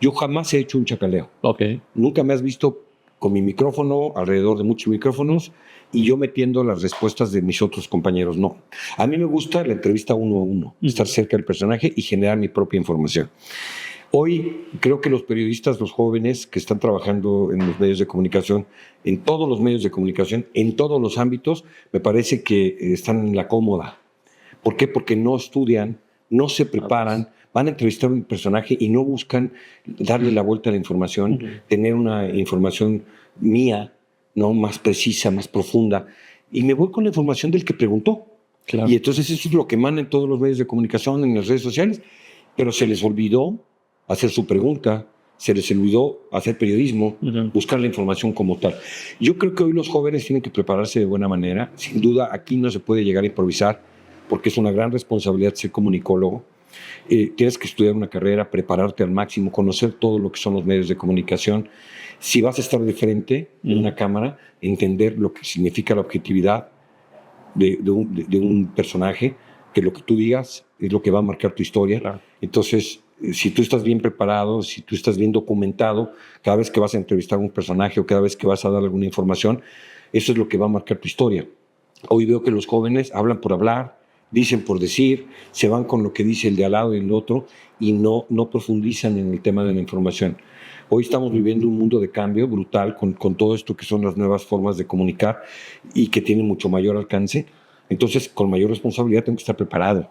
Yo jamás he hecho un chacaleo. Okay. Nunca me has visto con mi micrófono, alrededor de muchos micrófonos, y yo metiendo las respuestas de mis otros compañeros. No. A mí me gusta la entrevista 1 a 1, estar cerca del personaje y generar mi propia información. Hoy creo que los periodistas, los jóvenes que están trabajando en los medios de comunicación, en todos los medios de comunicación, en todos los ámbitos, me parece que están en la cómoda. ¿Por qué? Porque no estudian, no se preparan, van a entrevistar a un personaje y no buscan darle la vuelta a la información, tener una información mía, ¿no? Más precisa, más profunda. Y me voy con la información del que preguntó. Claro. Y entonces eso es lo que emana en todos los medios de comunicación, en las redes sociales, pero se les olvidó hacer su pregunta, se les olvidó hacer periodismo, buscar la información como tal. Yo creo que hoy los jóvenes tienen que prepararse de buena manera. Sin duda, aquí no se puede llegar a improvisar, porque es una gran responsabilidad ser comunicólogo. Tienes que estudiar una carrera, prepararte al máximo, conocer todo lo que son los medios de comunicación. Si vas a estar de frente en una cámara, entender lo que significa la objetividad de un personaje, que lo que tú digas es lo que va a marcar tu historia. Claro. Entonces, si tú estás bien preparado, si tú estás bien documentado, cada vez que vas a entrevistar a un personaje o cada vez que vas a dar alguna información, eso es lo que va a marcar tu historia. Hoy veo que los jóvenes hablan por hablar, dicen por decir, se van con lo que dice el de al lado y el otro y no profundizan en el tema de la información. Hoy estamos viviendo un mundo de cambio brutal con todo esto que son las nuevas formas de comunicar y que tienen mucho mayor alcance. Entonces, con mayor responsabilidad tengo que estar preparado.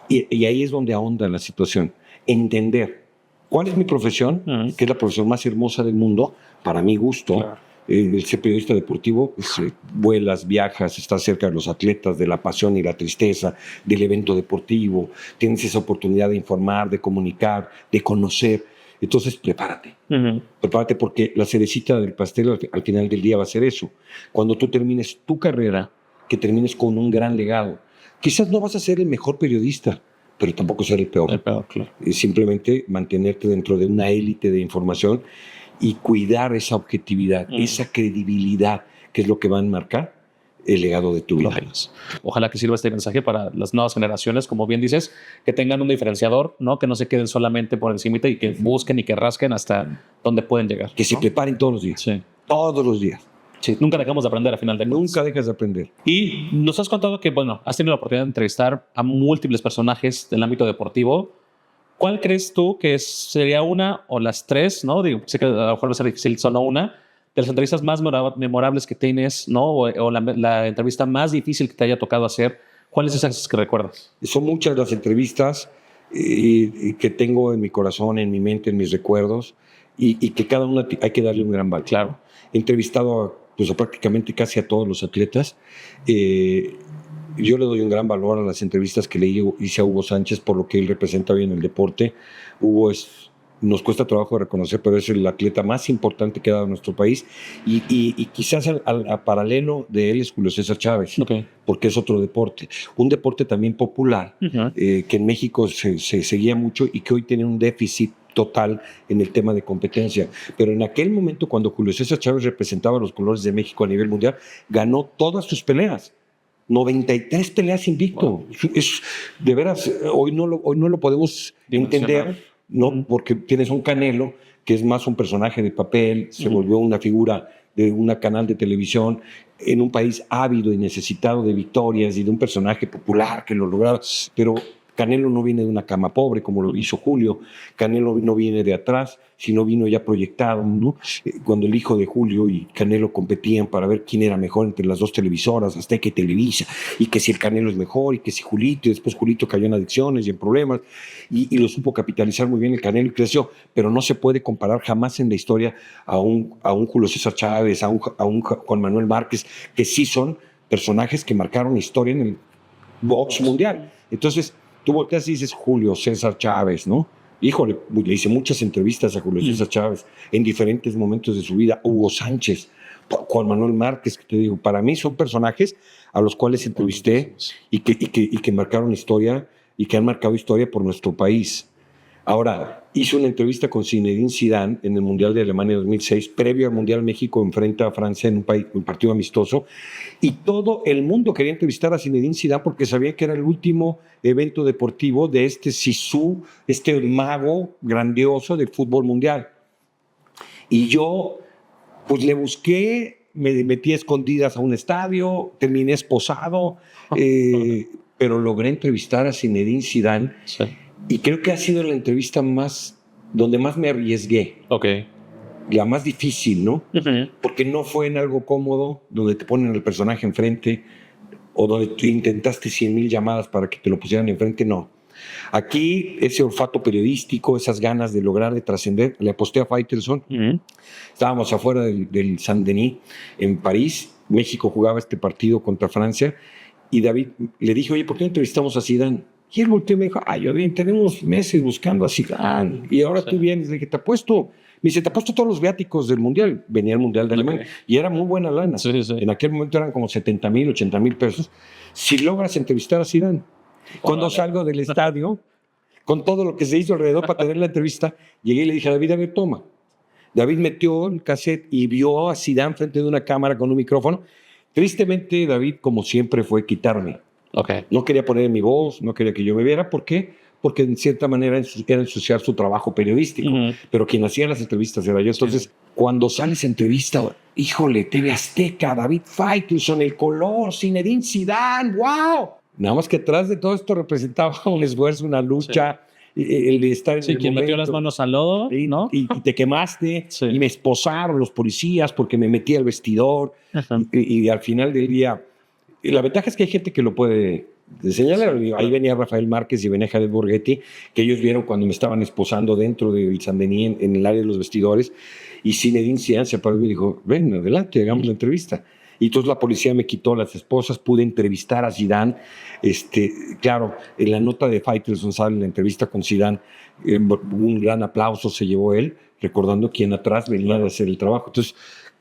Y ahí es donde ahonda la situación. Entender cuál es mi profesión, que es la profesión más hermosa del mundo, para mi gusto. Claro. El ser periodista deportivo, vuelas, viajas, estás cerca de los atletas, de la pasión y la tristeza, del evento deportivo, tienes esa oportunidad de informar, de comunicar, de conocer. Entonces, prepárate. Prepárate porque la cerecita del pastel al final del día va a ser eso. Cuando tú termines tu carrera, que termines con un gran legado. Quizás no vas a ser el mejor periodista, pero tampoco ser el peor. El peor, claro. Es simplemente mantenerte dentro de una élite de información y cuidar esa objetividad, esa credibilidad, que es lo que va a enmarcar el legado de tu vida. Ojalá que sirva este mensaje para las nuevas generaciones, como bien dices, que tengan un diferenciador, ¿no? Que no se queden solamente por encimita y que busquen y que rasquen hasta donde pueden llegar. Que se preparen todos los días. Sí. Todos los días. Sí, nunca dejamos de aprender a final de cuentas. Nunca dejas de aprender. Y nos has contado que, bueno, has tenido la oportunidad de entrevistar a múltiples personajes del ámbito deportivo. ¿Cuál crees tú que sería una o las 3, ¿no? Digo, sé que a lo mejor va a ser difícil solo una, de las entrevistas más memorables que tienes, ¿no? O la entrevista más difícil que te haya tocado hacer. ¿Cuáles son esas que recuerdas? Son muchas las entrevistas que tengo en mi corazón, en mi mente, en mis recuerdos, y que cada una hay que darle un gran valor. Claro. He entrevistado a prácticamente casi a todos los atletas. Yo le doy un gran valor a las entrevistas que le hice a Hugo Sánchez por lo que él representa hoy en el deporte. Hugo nos cuesta trabajo de reconocer, pero es el atleta más importante que ha dado nuestro país. Y quizás al paralelo de él es Julio César Chávez, porque es otro deporte. Un deporte también popular, que en México se seguía mucho y que hoy tiene un déficit total en el tema de competencia. Pero en aquel momento, cuando Julio César Chávez representaba los colores de México a nivel mundial, ganó todas sus peleas. 93 peleas invicto. Wow. Es, de veras, hoy no lo podemos entender, ¿no? Porque tienes un Canelo que es más un personaje de papel, se volvió una figura de un canal de televisión en un país ávido y necesitado de victorias y de un personaje popular que lo lograba, pero Canelo no viene de una cama pobre como lo hizo Julio. Canelo no viene de atrás, sino vino ya proyectado, ¿no? Cuando el hijo de Julio y Canelo competían para ver quién era mejor entre las dos televisoras, Azteca y Televisa, y que si el Canelo es mejor y que si Julito, y después Julito cayó en adicciones y en problemas, y lo supo capitalizar muy bien el Canelo y creció, pero no se puede comparar jamás en la historia a un Julio César Chávez, a un Juan Manuel Márquez, que sí son personajes que marcaron historia en el box mundial. Entonces, tú volteas y dices Julio César Chávez, ¿no? Híjole, le hice muchas entrevistas a Julio César Chávez en diferentes momentos de su vida. Hugo Sánchez, Juan Manuel Márquez, que te digo, para mí son personajes a los cuales entrevisté y que marcaron historia y que han marcado historia por nuestro país. Ahora, hice una entrevista con Zinedine Zidane en el Mundial de Alemania 2006, previo al Mundial. México enfrenta a Francia en un partido amistoso, y todo el mundo quería entrevistar a Zinedine Zidane porque sabía que era el último evento deportivo de este Zizou, este mago grandioso del fútbol mundial. Y yo, pues le busqué, me metí a escondidas a un estadio, terminé esposado, pero logré entrevistar a Zinedine Zidane. Sí. Y creo que ha sido la entrevista donde más me arriesgué. Okay. La más difícil, ¿no? Uh-huh. Porque no fue en algo cómodo, donde te ponen el personaje enfrente, o donde tú intentaste 100,000 llamadas para que te lo pusieran enfrente, no. Aquí, ese olfato periodístico, esas ganas de lograr, de trascender, le aposté a Faitelson. Uh-huh. Estábamos afuera del Saint-Denis, en París. México jugaba este partido contra Francia, y David le dije, oye, ¿por qué no entrevistamos a Zidane? Y él volteó y me dijo, Odín, tenemos meses buscando a Zidane, y ahora tú vienes. Le dije, te apuesto. Me dice, te apuesto todos los viáticos del Mundial. Venía el Mundial de Alemania, y era muy buena lana. Sí. En aquel momento eran como 70,000, 80,000 pesos. Si logras entrevistar a Zidane. Cuando salgo del estadio, con todo lo que se hizo alrededor para tener la entrevista, llegué y le dije a David, a ver, toma. David metió el cassette y vio a Zidane frente de una cámara con un micrófono. Tristemente, David, como siempre, fue quitarme. Okay. No quería poner mi voz, no quería que yo me viera. ¿Por qué? Porque en cierta manera era ensuciar su trabajo periodístico. Uh-huh. Pero quien hacía las entrevistas era yo. Entonces, cuando sale esa entrevista, híjole, TV Azteca, David Faitelson, El Color, Zinedine Zidane, ¡wow! Nada más que atrás de todo esto representaba un esfuerzo, una lucha, el de estar en el quien momento. Metió las manos al lodo, ¿no? Y te quemaste, y me esposaron los policías porque me metí al vestidor. Uh-huh. Y al final del día... Y la ventaja es que hay gente que lo puede señalar. Sí, ahí venía Rafael Márquez y venía Jared Borghetti, que ellos vieron cuando me estaban esposando dentro del Saint-Denis en el área de los vestidores, y Zinedine Zidane se paró y me dijo, ven, adelante, hagamos la entrevista. Y entonces la policía me quitó las esposas, pude entrevistar a Zidane. Claro, en la nota de Faitelson sale la entrevista con Zidane, un gran aplauso se llevó él, recordando quién atrás venía de hacer el trabajo. Entonces,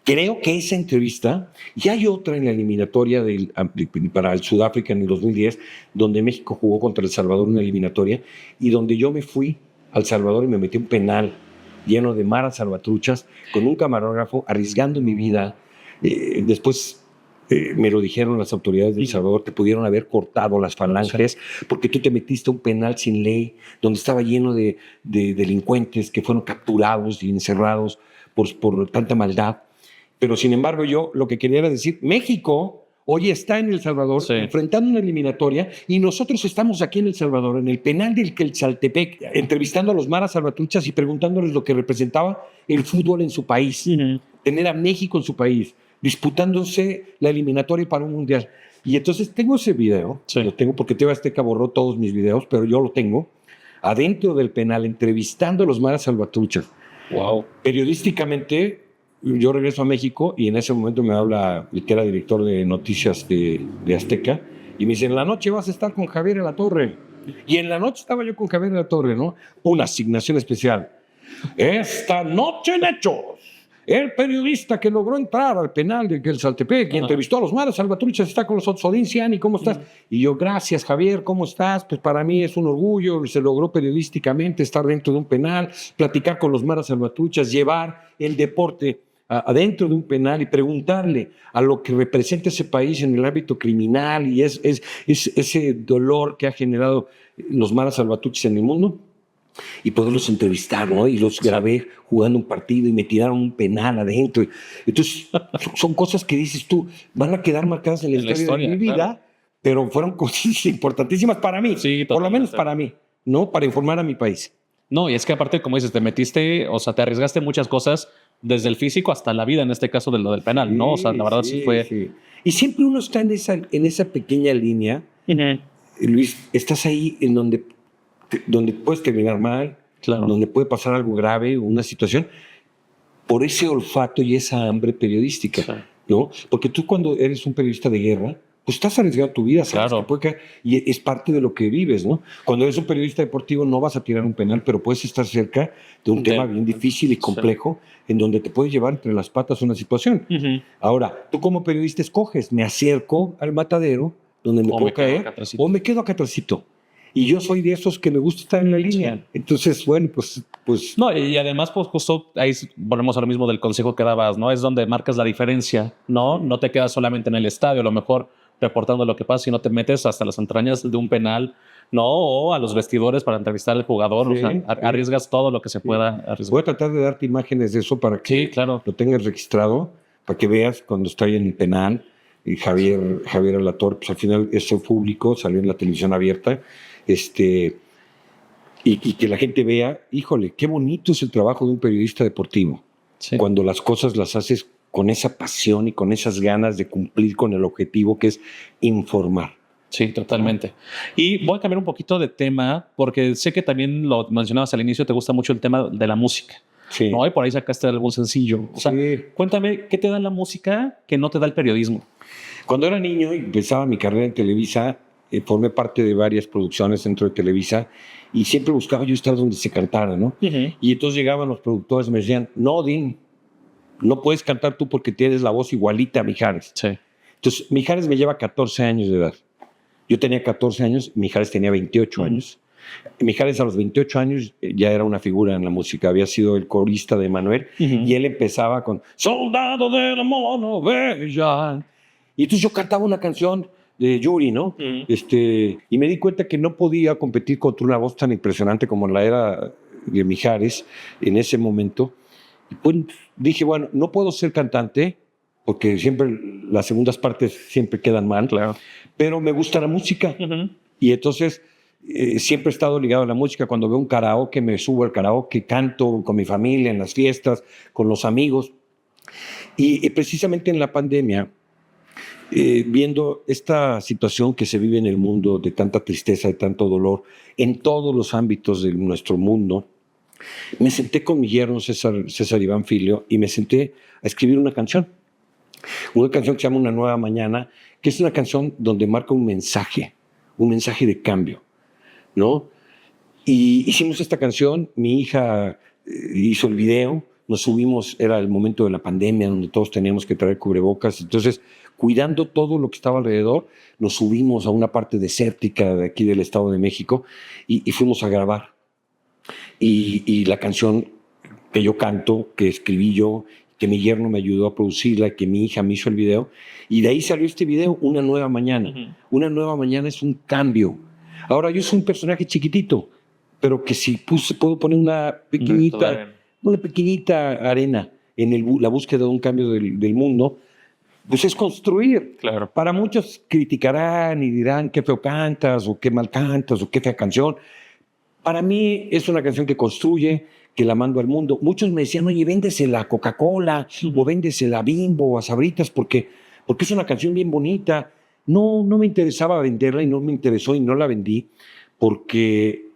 creo que esa entrevista, y hay otra en la eliminatoria para el Sudáfrica en el 2010, donde México jugó contra El Salvador una eliminatoria, y donde yo me fui al Salvador y me metí un penal lleno de maras salvatruchas, con un camarógrafo, arriesgando mi vida. Después me lo dijeron las autoridades de El Salvador, te pudieron haber cortado las falanges, porque tú te metiste un penal sin ley, donde estaba lleno de delincuentes que fueron capturados y encerrados por tanta maldad. Pero sin embargo yo lo que quería era decir, México hoy está en El Salvador enfrentando una eliminatoria, y nosotros estamos aquí en El Salvador, en el penal del Quetzaltepec, entrevistando a los maras salvatruchas y preguntándoles lo que representaba el fútbol en su país, tener a México en su país, disputándose la eliminatoria para un mundial. Y entonces tengo ese video, lo tengo porque TV Azteca borró todos mis videos, pero yo lo tengo, adentro del penal, entrevistando a los maras salvatruchas. Wow. Periodísticamente, yo regreso a México y en ese momento me habla el que era director de noticias de Azteca y me dice, en la noche vas a estar con Javier Alatorre. Y en la noche estaba yo con Javier Alatorre, ¿no? Una asignación especial. Esta noche en Hechos, El periodista que logró entrar al penal del Saltepec y entrevistó a los malos salvatruchas está con nosotros. Odín Ciani, ¿cómo estás? Y yo, gracias, Javier, ¿cómo estás? Pues para mí es un orgullo, se logró periodísticamente estar dentro de un penal, platicar con los malos salvatruchas, llevar el deporte adentro de un penal y preguntarle a lo que representa ese país en el ámbito criminal y es ese dolor que ha generado los malos salvatruchas en el mundo. Y poderlos entrevistar, ¿no? Y los grabé jugando un partido y me tiraron un penal adentro. Entonces, son cosas que dices tú, van a quedar marcadas en la historia de mi vida, claro. Pero fueron cosas importantísimas para mí, sí, por lo menos para mí, ¿no? Para informar a mi país. No, y es que aparte, como dices, te metiste, o sea, te arriesgaste muchas cosas, desde el físico hasta la vida, en este caso de lo del penal, sí, ¿no? O sea, la verdad sí fue... Sí. Y siempre uno está en esa pequeña línea, Luis, estás ahí en donde puedes terminar mal, claro. Donde puede pasar algo grave, una situación, por ese olfato y esa hambre periodística, sí. ¿No? Porque tú cuando eres un periodista de guerra, pues estás arriesgando tu vida, ¿sabes? Claro. Que puede caer, y es parte de lo que vives, ¿no? Cuando eres un periodista deportivo no vas a tirar un penal, pero puedes estar cerca de un tema bien difícil y complejo, sí. En donde te puedes llevar entre las patas una situación. Ahora, tú como periodista escoges, me acerco al matadero, donde me puedo caer, o me quedo acá atrásito. Y yo soy de esos que me gusta estar en la línea. Sí. Entonces, bueno, pues... No, y además, pues justo ahí volvemos a lo mismo del consejo que dabas, ¿no? Es donde marcas la diferencia, ¿no? No te quedas solamente en el estadio, a lo mejor reportando lo que pasa, sino te metes hasta las entrañas de un penal, ¿no? O a los vestidores para entrevistar al jugador. Sí, o sea, arriesgas todo lo que se pueda arriesgar. Voy a tratar de darte imágenes de eso para que lo tengas registrado, para que veas cuando estoy en el penal. Y Javier Alatorre, pues al final eso público, salió en la televisión abierta. Y que la gente vea, híjole, qué bonito es el trabajo de un periodista deportivo. Sí. Cuando las cosas las haces con esa pasión y con esas ganas de cumplir con el objetivo que es informar. Sí, totalmente. Y voy a cambiar un poquito de tema porque sé que también lo mencionabas al inicio, te gusta mucho el tema de la música. Sí. ¿No? Y por ahí sacaste algún sencillo. O sea, cuéntame, ¿qué te da la música que no te da el periodismo? Cuando era niño y empezaba mi carrera en Televisa, formé parte de varias producciones dentro de Televisa y siempre buscaba yo estar donde se cantara, ¿no? Y entonces llegaban los productores y me decían, no, Odín, no puedes cantar tú porque tienes la voz igualita a Mijares. Sí. Entonces, Mijares me lleva 14 años de edad. Yo tenía 14 años, Mijares tenía 28 años. Mijares a los 28 años ya era una figura en la música, había sido el corista de Manuel y él empezaba con Soldado de la Mano Bella. Y entonces yo cantaba una canción de Yuri, ¿no? Y me di cuenta que no podía competir contra una voz tan impresionante como la era de Mijares en ese momento. Y pues dije, bueno, no puedo ser cantante porque siempre las segundas partes siempre quedan mal, claro. Pero me gusta la música. Y entonces siempre he estado ligado a la música. Cuando veo un karaoke, me subo al karaoke, canto con mi familia, en las fiestas, con los amigos. Y precisamente en la pandemia, viendo esta situación que se vive en el mundo de tanta tristeza, de tanto dolor, en todos los ámbitos de nuestro mundo, me senté con mi yerno César Iván Filio y me senté a escribir una canción que se llama Una Nueva Mañana, que es una canción donde marca un mensaje de cambio, ¿no? Y hicimos esta canción, mi hija hizo el video, nos subimos, era el momento de la pandemia donde todos teníamos que traer cubrebocas, entonces cuidando todo lo que estaba alrededor, nos subimos a una parte desértica de aquí del Estado de México y fuimos a grabar. Y la canción que yo canto, que escribí yo, que mi yerno me ayudó a producirla, que mi hija me hizo el video, y de ahí salió este video, Una Nueva Mañana. Una Nueva Mañana es un cambio. Ahora, yo soy un personaje chiquitito, pero que si puedo poner una pequeñita arena en la búsqueda de un cambio del mundo, pues es construir. Claro. Para muchos criticarán y dirán qué feo cantas, o qué mal cantas, o qué fea canción. Para mí es una canción que construye, que la mando al mundo. Muchos me decían, oye, véndesela a Coca-Cola, o véndesela a Bimbo, o a Sabritas, porque es una canción bien bonita. No me interesaba venderla y no me interesó y no la vendí, porque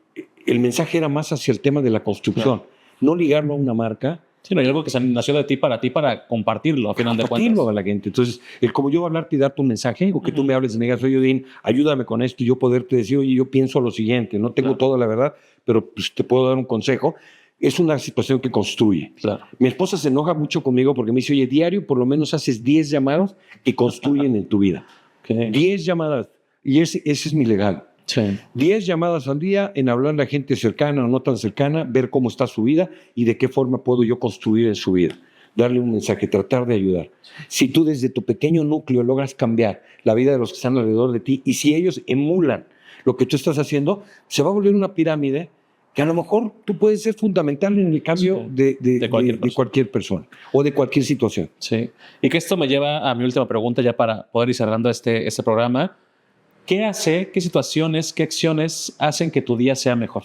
el mensaje era más hacia el tema de la construcción, no ligarlo a una marca. Sí, no hay algo que nació de ti para compartirlo, a final de cuentas. Compartirlo a la gente. Entonces, como yo hablarte y darte un mensaje, o que tú me hables y me digas, oye, Odín, ayúdame con esto, y yo poderte decir, oye, yo pienso lo siguiente, no tengo toda la verdad, pero pues, te puedo dar un consejo. es una situación que construye. Claro. Mi esposa se enoja mucho conmigo porque me dice, oye, diario por lo menos haces 10 llamadas que construyen en tu vida. Okay. 10 llamadas. Y ese es mi legado. Sí. 10 llamadas al día en hablarle a gente cercana o no tan cercana, ver cómo está su vida y de qué forma puedo yo construir en su vida. Darle un mensaje, tratar de ayudar. Si tú desde tu pequeño núcleo logras cambiar la vida de los que están alrededor de ti y si ellos emulan lo que tú estás haciendo, se va a volver una pirámide que a lo mejor tú puedes ser fundamental en el cambio de cualquier persona o de cualquier situación. Sí. Y que esto me lleva a mi última pregunta ya para poder ir cerrando este programa. ¿Qué situaciones, qué acciones hacen que tu día sea mejor?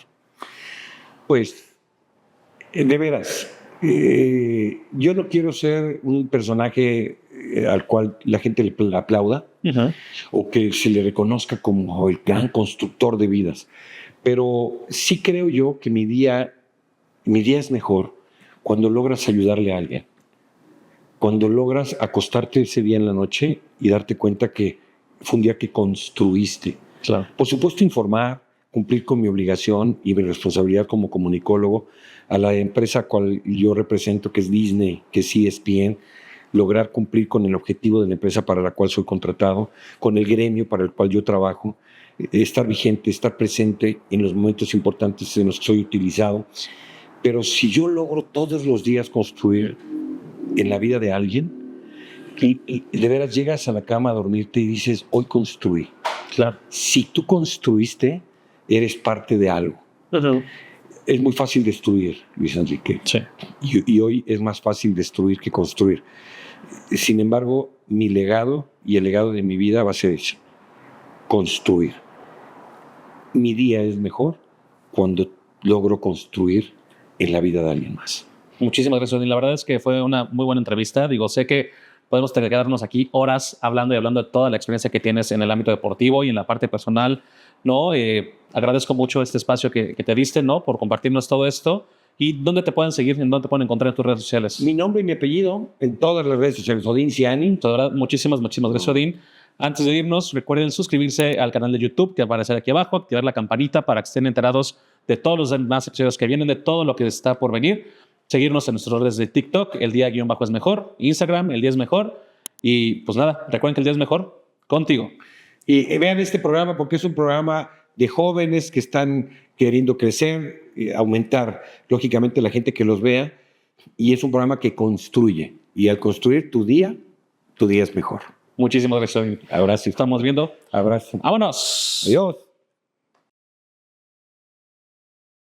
Pues, de veras, yo no quiero ser un personaje al cual la gente le aplauda o que se le reconozca como el gran constructor de vidas. Pero sí creo yo que mi día es mejor cuando logras ayudarle a alguien. Cuando logras acostarte ese día en la noche y darte cuenta que fue un día que construiste. Claro. Por supuesto, informar, cumplir con mi obligación y mi responsabilidad como comunicólogo a la empresa cual yo represento, que es Disney, que es ESPN, lograr cumplir con el objetivo de la empresa para la cual soy contratado, con el gremio para el cual yo trabajo, estar vigente, estar presente en los momentos importantes en los que soy utilizado. Pero si yo logro todos los días construir en la vida de alguien, y de veras llegas a la cama a dormirte y dices, hoy construí. Claro. Si tú construiste, eres parte de algo. Es muy fácil destruir, Luis Enrique. Sí. Y hoy es más fácil destruir que construir. Sin embargo, mi legado y el legado de mi vida va a ser ese: construir. Mi día es mejor cuando logro construir en la vida de alguien más. Muchísimas gracias, Odín. La verdad es que fue una muy buena entrevista. Digo, sé que podemos quedarnos aquí horas hablando de toda la experiencia que tienes en el ámbito deportivo y en la parte personal, ¿no? Agradezco mucho este espacio que te diste, ¿no? Por compartirnos todo esto. ¿Y dónde te pueden seguir? ¿En dónde te pueden encontrar en tus redes sociales? Mi nombre y mi apellido en todas las redes sociales, Odín Ciani. De verdad, muchísimas gracias, Odín. Antes de irnos, recuerden suscribirse al canal de YouTube que va a aparecer aquí abajo, activar la campanita para que estén enterados de todos los demás episodios que vienen, de todo lo que está por venir. Seguirnos en nuestras redes de TikTok, el día-es mejor, Instagram, el día es mejor. Y pues nada, recuerden que el día es mejor contigo. Y vean este programa porque es un programa de jóvenes que están queriendo crecer, aumentar, lógicamente, la gente que los vea. Y es un programa que construye. Y al construir tu día es mejor. Muchísimas gracias. Abrazo. Estamos viendo. Abrazo. ¡Vámonos! Adiós.